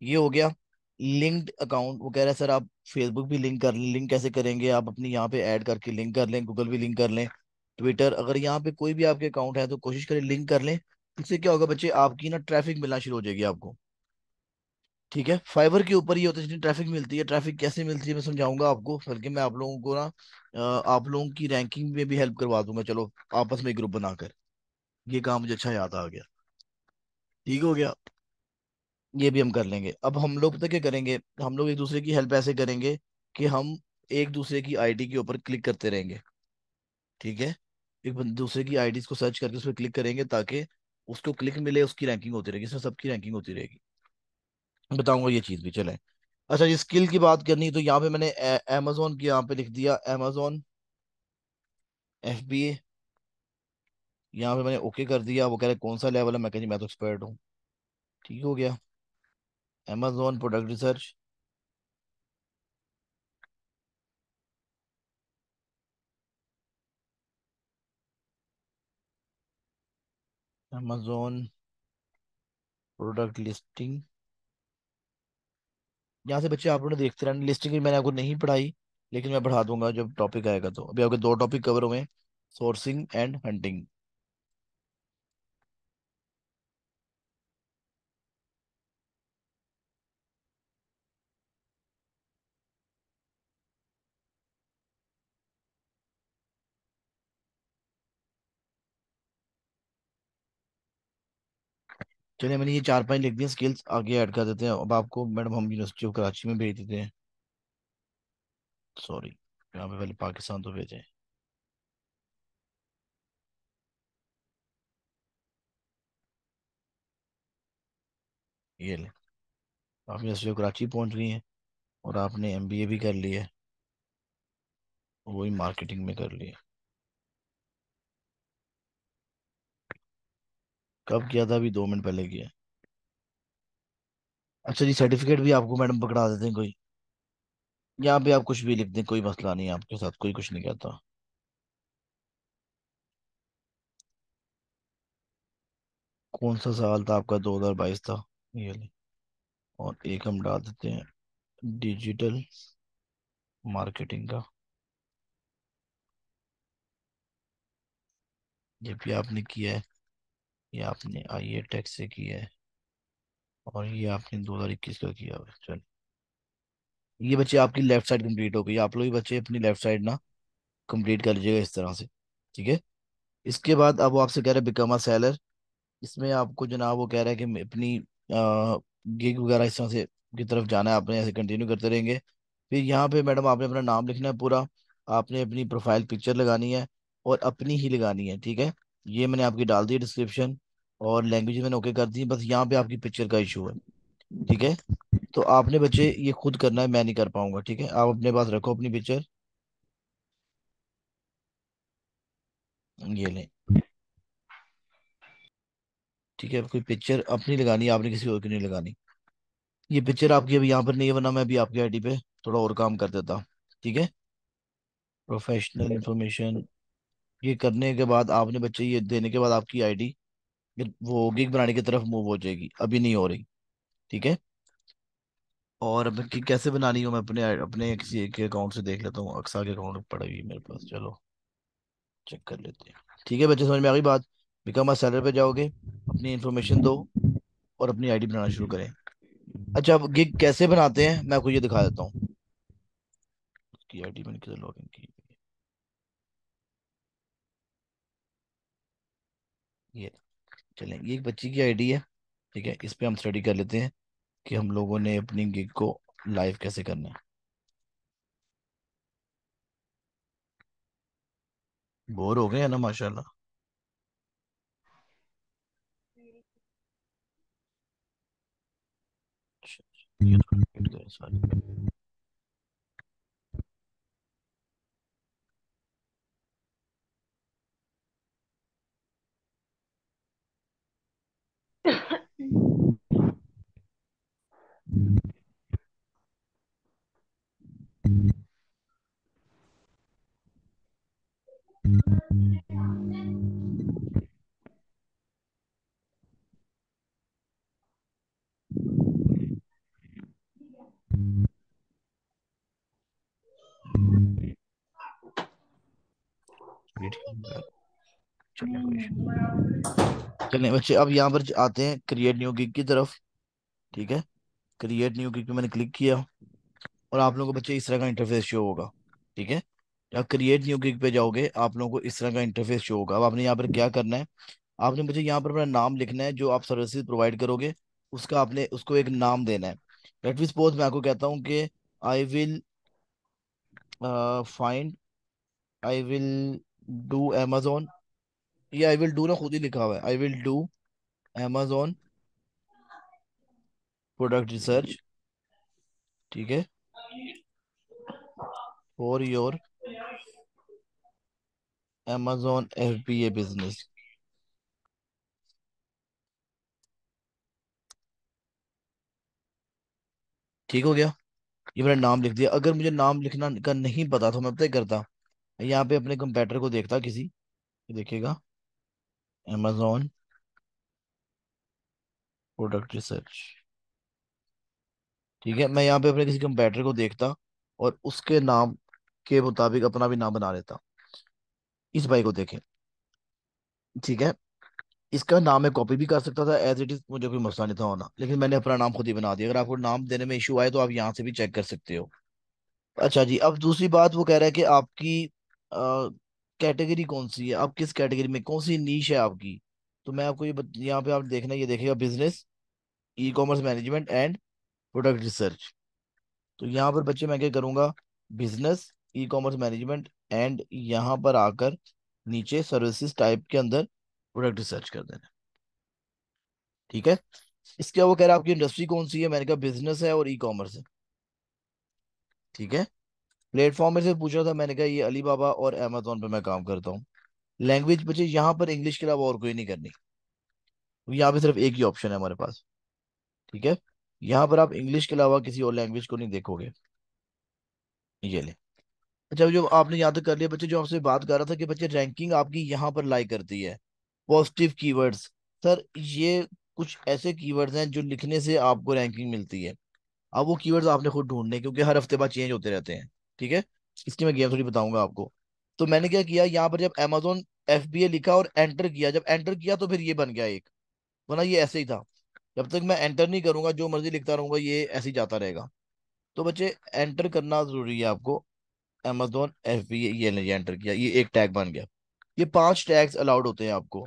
ये हो गया। लिंक्ड अकाउंट, वो कह रहा है सर आप फेसबुक भी लिंक कर लें। लिंक कैसे करेंगे? आप अपनी यहाँ पे ऐड करके लिंक कर लें, गूगल भी लिंक कर लें, ट्विटर, अगर यहाँ पे कोई भी आपके अकाउंट है तो कोशिश करें लिंक कर लें। इससे क्या होगा बच्चे, आपकी ना ट्रैफिक मिलना शुरू हो जाएगी आपको। ठीक है। फाइवर के ऊपर ये होता है जितनी ट्रैफिक मिलती है, ट्रैफिक कैसे मिलती है मैं समझाऊंगा आपको, बल्कि मैं आप लोगों को ना आप लोगों की रैंकिंग में भी हेल्प करवा दूंगा, चलो आपस में ग्रुप बनाकर। ये काम मुझे अच्छा याद आ गया। ठीक हो गया। ये भी हम कर लेंगे। अब हम लोग पता क्या करेंगे, हम लोग एक दूसरे की हेल्प ऐसे करेंगे कि हम एक दूसरे की आईडी के ऊपर क्लिक करते रहेंगे। ठीक है। दूसरे की आईडीज को सर्च करके उस पर क्लिक करेंगे, ताकि उसको क्लिक मिले, उसकी रैंकिंग होती रहेगी, इसमें सबकी रैंकिंग होती रहेगी। बताऊंगा ये चीज भी, चले। अच्छा, ये स्किल की बात करनी है तो यहाँ पे मैंने amazon की यहाँ पे लिख दिया, amazon FBA। यहाँ पे मैंने ओके कर दिया। वो कह रहे कौन सा लेवल है, मैं कह जी मैं तो एक्सपर्ट हूँ। ठीक हो गया। amazon product research, amazon product listing. यहाँ से बच्चे आप लोगों ने देखते रहना, लिस्टिंग मैंने आपको नहीं पढ़ाई, लेकिन मैं पढ़ा दूंगा जब टॉपिक आएगा। तो अभी आपके दो टॉपिक कवर हुए, सोर्सिंग एंड हंटिंग। चलिए मैंने ये चार पांच लिख दिए स्किल्स, आगे ऐड कर देते हैं। अब आपको मैडम हम यूनिवर्सिटी ऑफ कराची में भेज देते हैं, सॉरी, यहाँ पे पहले पाकिस्तान तो भेजे। ये ले। आप यूनिवर्सिटी ऑफ कराची पहुंच गई हैं और आपने एमबीए भी कर लिया है, वही मार्केटिंग में कर लिया। कब किया था? अभी 2 मिनट पहले किया। अच्छा जी, सर्टिफिकेट भी आपको मैडम पकड़ा देते हैं कोई? यहाँ पे आप कुछ भी लिख दें, कोई मसला नहीं है, आपके साथ कोई कुछ नहीं कहता। कौन सा साल था आपका? 2022 था ये ले। और एक हम डाल देते हैं डिजिटल मार्केटिंग का। ये भी आपने किया है, ये आपने आईए टैक्स से किया है, और ये आपने 2021 का किया हुआ है। चल, ये बच्चे आपकी लेफ्ट साइड कंप्लीट हो गई। आप लोग भी बच्चे अपनी लेफ्ट साइड ना कंप्लीट कर लीजिएगा इस तरह से, ठीक है। इसके बाद अब वो आपसे कह रहे हैं बिकम अ सेलर। इसमें आपको जनाब वो कह रहा है कि मैं अपनी गिग वगैरह इस तरह से की तरफ जाना है, आपने ऐसे कंटिन्यू करते रहेंगे। फिर यहाँ पे मैडम आपने अपना नाम लिखना है पूरा, आपने अपनी प्रोफाइल पिक्चर लगानी है और अपनी ही लगानी है, ठीक है। ये मैंने आपकी डाल दी डिस्क्रिप्शन, और लैंग्वेज मैंने ओके कर दी, बस यहाँ पे आपकी पिक्चर का इशू है, ठीक है। तो आपने बच्चे ये खुद करना है, मैं नहीं कर पाऊंगा, ठीक है। आप अपने पास रखो अपनी पिक्चर, ये लें, ठीक है। कोई पिक्चर अपनी लगानी है, आपने किसी और की नहीं लगानी। ये पिक्चर आपकी अभी यहाँ पर नहीं है, वरना मैं भी आपकी आईडी पे थोड़ा और काम कर देता, ठीक है। प्रोफेशनल इंफॉर्मेशन, ये करने के बाद आपने बच्चे ये देने के बाद आपकी आईडी वो गिग बनाने की तरफ मूव हो जाएगी, अभी नहीं हो रही, ठीक है। और अब कि कैसे बनानी हो, मैं अपने अपने किसी एक अकाउंट से देख लेता हूँ। अक्सा के अकाउंट पड़ेगी मेरे पास, चलो चेक कर लेते हैं। ठीक है बच्चे, समझ में आ गई बात? बिकम अ सेलर पे जाओगे, अपनी इन्फॉर्मेशन दो और अपनी आईडी बनाना शुरू करें। अच्छा, अब गिग कैसे बनाते हैं मैं आपको ये दिखा देता हूँ। उसकी आईडी मैंने किधर लॉग इन की? ये चलें, ये एक बच्ची की आईडी है, ठीक है। इस पे हम स्टडी कर लेते हैं कि हम लोगों ने अपनी गिग को लाइव कैसे करना है। बोर हो गए हैं ना माशाल्लाह। अच्छा, ये तो कंप्लीट करें सारी। ये ठीक है, चलें कोई इशू नहीं। चलें बच्चे, अब यहाँ पर आते हैं क्रिएट न्यू गिग की तरफ, ठीक है। क्रिएट न्यू गिग पे मैंने क्लिक किया और आप लोगों को बच्चे इस तरह का इंटरफेस शो होगा, ठीक है। जब क्रिएट न्यू गिग पे जाओगे आप लोगों को इस तरह का इंटरफेस शो होगा। अब आपने यहाँ पर क्या करना है, आपने मुझे यहाँ पर अपना नाम लिखना है, जो आप सर्विसेज प्रोवाइड करोगे उसका आपने उसको एक नाम देना है। लेट मी सपोज मैं आपको कहता हूँ कि I will find, I will do amazon। ये आई विल डू ना खुद ही लिखा हुआ है, I will do amazon product research, ठीक है, for your amazon FBA business. ठीक हो गया? ये मैंने नाम लिख दिया। अगर मुझे नाम लिखना का नहीं पता तो मैं पता ही करता, यहाँ पे अपने कंपेटर को देखता किसी, ये देखिएगा amazon प्रोडक्ट रिसर्च, ठीक है। मैं यहाँ पे अपने किसी कंपेटर को देखता और उसके नाम के मुताबिक अपना भी नाम बना लेता। इस भाई को देखें, ठीक है। इसका नाम मैं कॉपी भी कर सकता था एज इट इज, मुझे कोई मसला नहीं था होना, लेकिन मैंने अपना नाम खुद ही बना दिया। अगर आपको नाम देने में इशू आए तो आप यहाँ से भी चेक कर सकते हो। अच्छा जी, अब दूसरी बात वो कह रहा है कि आपकी कैटेगरी कौन सी है, आप किस कैटेगरी में, कौन सी नीश है आपकी। तो मैं आपको यहाँ पे आप देखना, ये देखिएगा business, e commerce management and product research. तो यहाँ पर बच्चे मैं क्या करूँगा, business, e commerce management and यहाँ पर आकर नीचे सर्विसेज टाइप के अंदर प्रोडक्ट रिसर्च कर देना, ठीक है। इसके वो कह रहा है आपकी इंडस्ट्री कौन सी है, मैंने कहा बिजनेस है और ई कॉमर्स है। ठीक है। प्लेटफॉर्म में से पूछ रहा था, मैंने कहा ये अली बाबा और अमेजोन पे मैं काम करता हूँ। लैंग्वेज बचे यहाँ पर इंग्लिश के अलावा और कोई नहीं करनी, यहाँ पे सिर्फ एक ही ऑप्शन है हमारे पास। ठीक है। यहाँ पर आप इंग्लिश के अलावा किसी और लैंग्वेज को नहीं देखोगे। ये ले। अच्छा, जो आपने यहाँ तक कर लिया बच्चे, जो आपसे बात कर रहा था कि बच्चे रैंकिंग आपकी यहाँ पर लाई करती है, पॉजिटिव कीवर्ड्स। सर ये कुछ ऐसे कीवर्ड्स हैं जो लिखने से आपको रैंकिंग मिलती है। अब वो कीवर्ड्स आपने खुद ढूंढने, क्योंकि हर हफ्ते बाद चेंज होते रहते हैं। ठीक है। इसकी मैं गेम थोड़ी बताऊंगा आपको। तो मैंने क्या किया, यहाँ पर जब Amazon FBA लिखा और एंटर किया, जब एंटर किया तो फिर ये बन गया एक, वरना ये ऐसे ही था। जब तक मैं एंटर नहीं करूंगा जो मर्जी लिखता रहूंगा ये ऐसे ही जाता रहेगा। तो बच्चे एंटर करना जरूरी है आपको। Amazon FBA, ये एंटर किया, ये एक टैग बन गया। ये 5 टैग्स अलाउड होते हैं आपको।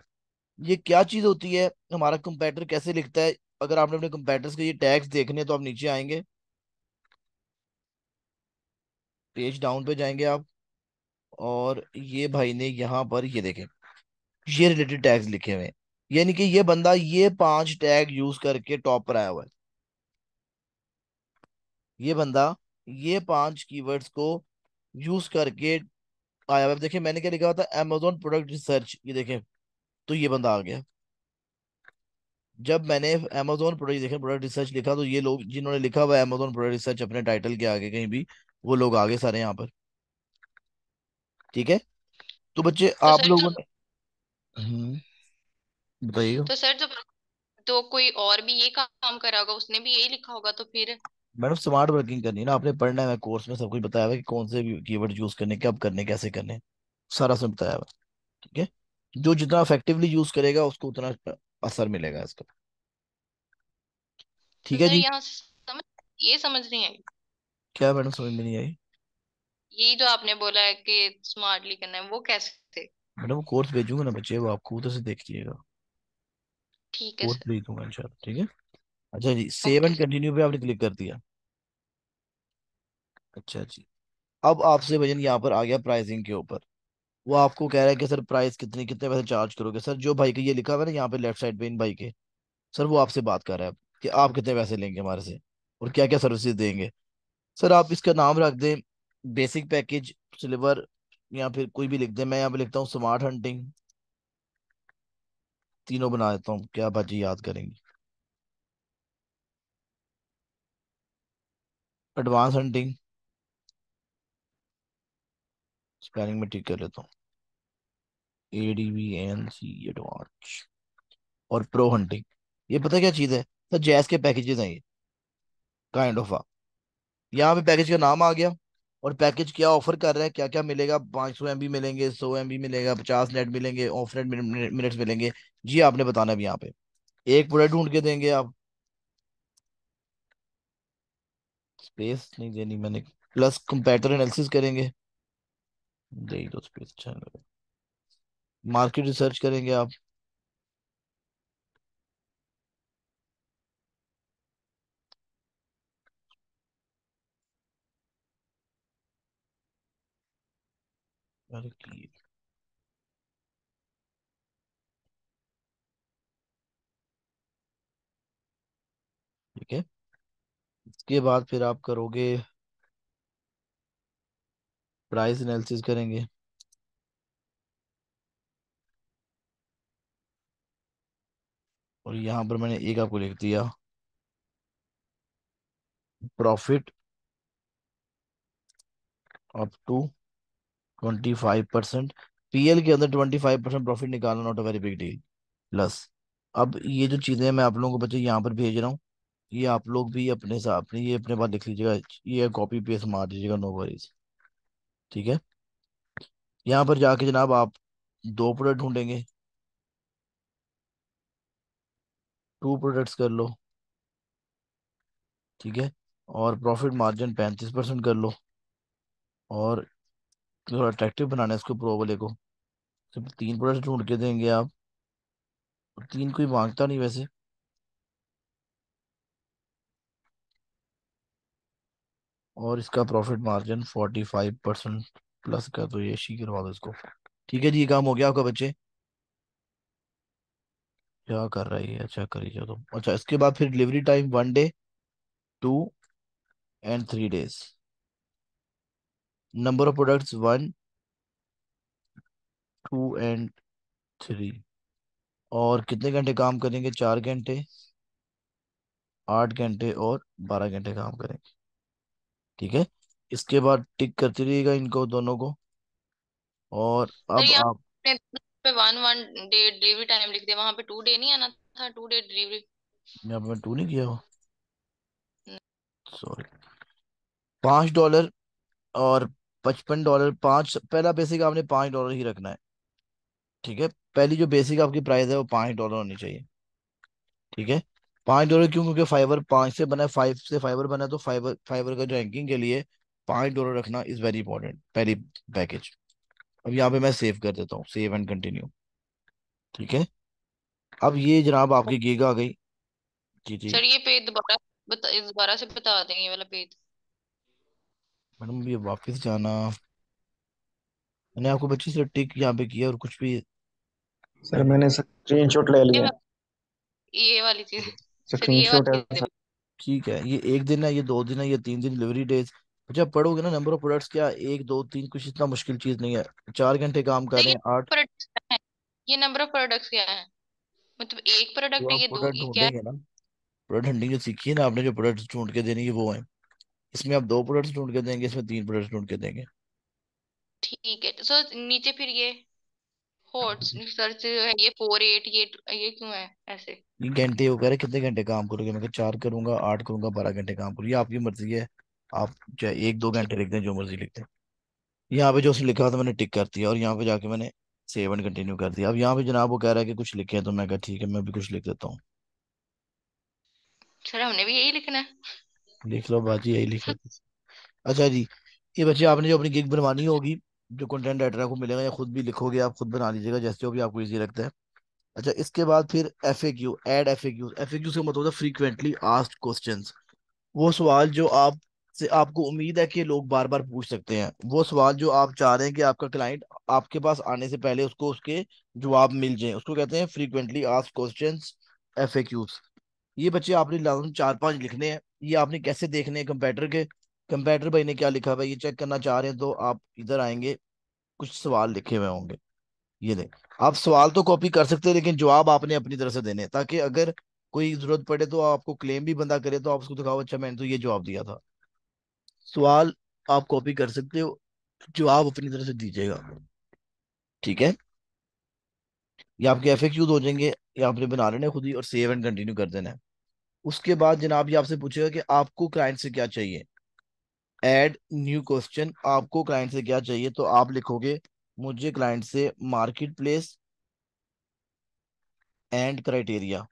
ये क्या चीज होती है, हमारा कंपैटर कैसे लिखता है। अगर आपने अपने कंपैटर्स के ये टैग्स देखने हैं तो आप नीचे आएंगे, पेज डाउन पे जाएंगे आप, और ये भाई ने यहाँ पर ये देखें, ये रिलेटेड टैग्स लिखे हुए हैं। यानी कि ये बंदा ये 5 टैग यूज करके टॉप पर आया हुआ है। ये बंदा ये 5 कीवर्ड्स को यूज करके आया हुआ है। देखिए मैंने क्या लिखा हुआ था, Amazon प्रोडक्ट रिसर्च, ये देखें। तो ये बंदा आ गया। जब मैंने Amazon प्रोडक्ट देखे, प्रोडक्ट रिसर्च लिखा, तो ये लोग जिन्होंने लिखा हुआ है Amazon प्रोडक्ट रिसर्च अपने टाइटल के आगे कहीं भी, वो लोग आगे सारे यहाँ पर। ठीक है। तो बच्चे तो आप सर जो लोगों ने बताइए। तो सर जो तो कोई और भी ये काम करा होगा, उसने भी यही लिखा होगा तो फिर। मैडम स्मार्ट वर्किंग करनी है ना, आपने पढ़ना है, कोर्स में सब कुछ बताया हुआ है कि कौन से कीवर्ड यूज करने, कब करने, कैसे करने, सारा सब बताया हुआ है। ठीक है। जो जितना इफेक्टिवली यूज करेगा उसको उतना असर मिलेगा इसका। तो ठीक है सर जी। यहाँ से समझ ये समझ नहीं आई। क्या मैडम समझ में नहीं आई। ये जो आपने बोला है कि स्मार्टली करना है, वो कैसे थे? मैडम वो कोर्स भेजूंगा ना बच्चे, वो आपको उधर से देख लीजिएगा। ठीक है कोर्स सर। भेज दूंगा इंशाल्लाह। ठीक है। अच्छा जी, save okay and sir. Continue पे आपने क्लिक कर दिया। अच्छा जी। अब आपसे वजन यहाँ पर आ गया प्राइसिंग के ऊपर। वो आपको कह रहा है कि सर प्राइस कितनी, कितने पैसे चार्ज करोगे। सर जो भाई का ये लिखा हुआ है ना यहाँ पे लेफ्ट साइड पे, इन भाई के, सर वो आपसे बात कर रहा है कि आप कितने पैसे लेंगे हमारे से और क्या क्या सर्विसेज देंगे। सर आप इसका नाम रख दें बेसिक पैकेज, सिल्वर, या फिर कोई भी लिख दें। मैं यहाँ पे लिखता हूँ स्मार्ट हंटिंग, तीनों बना देता हूँ, क्या बाजी याद करेंगे। एडवांस हंटिंग, स्पेलिंग में ठीक कर लेता हूँ, ADVANC, एडवांस। और प्रो हंटिंग, ये पता क्या चीज़ है सर, जैस के पैकेजेस हैं ये, काइंड ऑफ। यहाँ पे पैकेज का नाम आ गया, और पैकेज क्या ऑफर कर रहा है, क्या क्या मिलेगा। 500 MB मिलेंगे, 100 MB मिलेगा, 50 नेट मिलेंगे, ऑफ नेट मिनट्स मिलेंगे। जी आपने बताना भी यहाँ पे, एक प्रोडक्ट ढूंढ के देंगे आप। स्पेस नहीं देनी मैंने। प्लस कंपैरेटर एनालिसिस करेंगे, दे ही दो स्पेस, अच्छा लगा। मार्केट रिसर्च करेंगे आप। अरे ठीक है। इसके बाद फिर आप करोगे प्राइस एनालिसिस करेंगे। और यहाँ पर मैंने एक आपको लिख दिया, प्रॉफिट अप टू 25%। PL के अंदर 25% प्रॉफिट निकालना not a very big deal. Plus अब ये जो चीजें मैं आप लोगों को बच्चे यहाँ पर भेज रहा हूँ, ये आप लोग भी अपने साथ अपने ये अपने पास लिख लीजिएगा, ये कॉपी पेस्ट मार दीजिएगा, नो वरीज। ठीक है। यहाँ पर जाके जनाब आप 2 प्रोडक्ट ढूंढेंगे, 2 प्रोडक्ट्स कर लो। ठीक है। और प्रॉफिट मार्जिन 35% कर लो। और थोड़ा अट्रैक्टिव बनाना है इसको, प्रो वाले को। सिर्फ 3 प्रोडक्ट ढूंढ के देंगे आप, और 3 कोई मांगता नहीं वैसे। और इसका प्रॉफिट मार्जिन 45% प्लस का, तो ये शी करवा दो इसको। ठीक है जी, ये काम हो गया आपका बच्चे। क्या कर रही है, अच्छा करी जो तुम। अच्छा इसके बाद फिर delivery time 1 day, 2 and 3 days। Number of products 1, 2 and 3। और कितने घंटे काम करेंगे, 4 घंटे, 8 घंटे और 12 घंटे काम करेंगे। ठीक है, इसके बाद टिक करती रहिएगा इनको दोनों को। और सर अब यहाँ आप, पे 1 1 डे डिलीवरी टाइम लिख दिया, वहां पे 2 डे नहीं आना था, 2 डे डिलीवरी। यहाँ पे मैं 2 नहीं किया हो, सॉरी। $5 और $55। पाँच पहला बेसिक आपने $5 ही रखना है। ठीक है, पहली जो बेसिक आपकी प्राइस है वो $5 होनी चाहिए। ठीक है, $5 क्यों, क्योंकि फाइबर 5 से बना है, 5 से फाइबर बना है, तो फाइबर फाइबर का जो रैंकिंग के लिए $5 रखना इज वेरी इंपॉर्टेंट, पहली पैकेज। अब यहाँ पे मैं सेव कर देता हूँ, सेव एंड कंटिन्यू। ठीक है, अब ये जनाब आपकी गिग आ गई। जी जी। सर ये पेज दोबारा दोबारा से बता देंगे, ये वाला पेज। मैडम ये वापस जाना, मैंने आपको बच्ची से टिक यहाँ पे किया और कुछ भी सर नहीं। मैंने स्क्रीनशॉट ले लिया। ये वाली चीज। फिर ये स्क्रीनशॉट है वाली सर। चीज। ठीक है, ये 1 दिन है, ये 2 दिन है, ये 3 दिन डिलीवरी डेज। जब पढ़ोगे ना नंबर ऑफ प्रोडक्ट्स, क्या 1 2 3 कुछ इतना मुश्किल चीज नहीं है। 4 घंटे काम कर रहे देखिए, हैं, 8। प्रोडक्ट्स क्या है, ये नंबर ऑफ प्रोडक्ट्स क्या है, मतलब एक जो प्रोडक्ट है, आप ये दो, प्रोडक्ट ये क्या है? ढूंढेंगे ना, प्रोडक्ट हंटिंग जो सीखी है ना आपने, जो प्रोडक्ट्स ढूंढ के देने की वो है। इसमें आप 2 प्रोडक्ट्स ढूंढ के देंगे, इसमें 3 प्रोडक्ट्स ढूंढ के देंगे। ठीक है, तो सर नीचे फिर ये हॉट सर्च है, ये 4 8, ये क्यों है ऐसे? ये घंटे वो कह रहे कितने घंटे काम करोगे, मैं कहा 4 करूंगा, 8 करूंगा, 12 घंटे काम करूंगा, ये आपकी मर्जी है। आप चाहे 1 2 घंटे लिख दें, जो मर्जी लिख दें। यहाँ पे जो उसने लिखा था मैंने टिक कर दिया, और यहाँ पे जाके मैंने सेव एंड कंटिन्यू कर दिया। अब यहाँ पे जनाब वो कह रहा है कि कुछ लिखे, तो मैं कहा ठीक है, मैं भी कुछ लिख देता हूँ। सर हमने भी यही लिखना है? लिख लो बाजी, यही लिखो। अच्छा जी, ये बच्चे आपने जो अपनी गिग बनवानी होगी, जो कंटेंट राइटर आपको मिलेगा, या खुद भी लिखोगे, आप खुद बना लीजिएगा, जैसे जो भी आपको इजी लगता है। अच्छा इसके बाद फिर F A Q, add F A Q. F A Q से मतलब होता है फ्रीक्वेंटली आस्क्ड क्वेश्चंस। वो सवाल जो आप से आपको उम्मीद है कि लोग बार बार पूछ सकते हैं, वो सवाल जो आप चाह रहे हैं कि आपका क्लाइंट आपके पास आने से पहले उसको उसके जवाब मिल जाए, उसको कहते हैं frequently asked questions, F A cues. ये बच्चे आपने लाजम 4 5 लिखने हैं। ये आपने कैसे देखने हैं, कंपेटर के, कंपेटर भाई ने क्या लिखा हुआ है ये चेक करना चाह रहे हैं, तो आप इधर आएंगे, कुछ सवाल लिखे हुए होंगे। ये देख, आप सवाल तो कॉपी कर सकते हैं, लेकिन जवाब आपने अपनी तरफ से देने हैं, ताकि अगर कोई जरूरत पड़े तो आपको क्लेम भी बंदा करे, तो आप उसको दिखाओ अच्छा मैंने तो ये जवाब दिया था। सवाल आप कॉपी कर सकते हो, जवाब अपनी तरफ से दीजिएगा। ठीक है, ये आपके एफएक्यूज हो जाएंगे, ये आपने बना लेना है खुद ही, और सेव एंड कंटिन्यू कर देना है। उसके बाद जनाब ये आपसे पूछेगा कि आपको क्लाइंट से क्या चाहिए। ऐड न्यू क्वेश्चन, आपको क्लाइंट से क्या चाहिए, तो आप लिखोगे मुझे क्लाइंट से market place and criteria,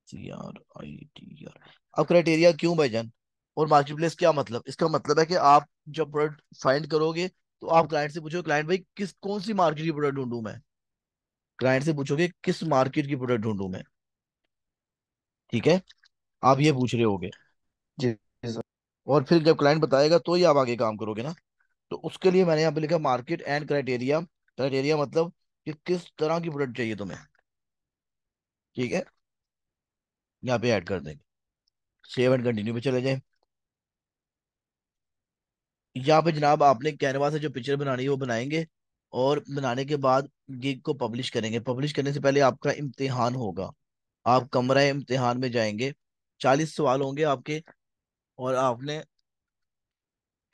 CRITER। अब क्राइटेरिया क्यों भाईजान, और मार्केट प्लेस क्या मतलब, इसका मतलब है कि आप जब प्रोडक्ट फाइंड करोगे, तो आप क्लाइंट से पूछो क्लाइंट भाई किस कौन सी मार्केट की प्रोडक्ट ढूंढूं मैं। क्लाइंट से पूछोगे किस मार्केट की प्रोडक्ट ढूंढूं मैं। ठीक है, आप ये पूछ रहे होगे। जी सर। और फिर जब क्लाइंट बताएगा तो ही आप आगे काम करोगे ना। तो उसके लिए मैंने यहाँ पे लिखा मार्केट एंड क्राइटेरिया। क्राइटेरिया मतलब कि किस तरह की प्रोडक्ट चाहिए तुम्हें। ठीक है, यहाँ पे ऐड कर देंगे, सेव एंड कंटिन्यू पे चले जाए। यहाँ पे जनाब आपने कैनवा से जो पिक्चर बनानी है वो बनाएंगे, और बनाने के बाद गिग को पब्लिश करेंगे। पब्लिश करने से पहले आपका इम्तिहान होगा, आप कमरा इम्तिहान में जाएंगे, 40 सवाल होंगे आपके, और आपने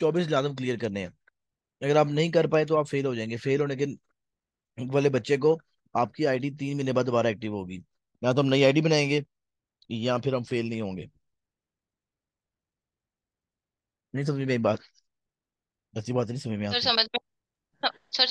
24 लाजम क्लियर करने हैं। अगर आप नहीं कर पाए तो आप फेल हो जाएंगे। फेल होने के वाले बच्चे को आपकी आईडी 3 महीने बाद दोबारा एक्टिव होगी, या तो हम नई आईडी बनाएंगे, या फिर हम फेल नहीं होंगे। नहीं समझ में आई बात, ऐसी बात नहीं समझ में सर आती। समझ में, सर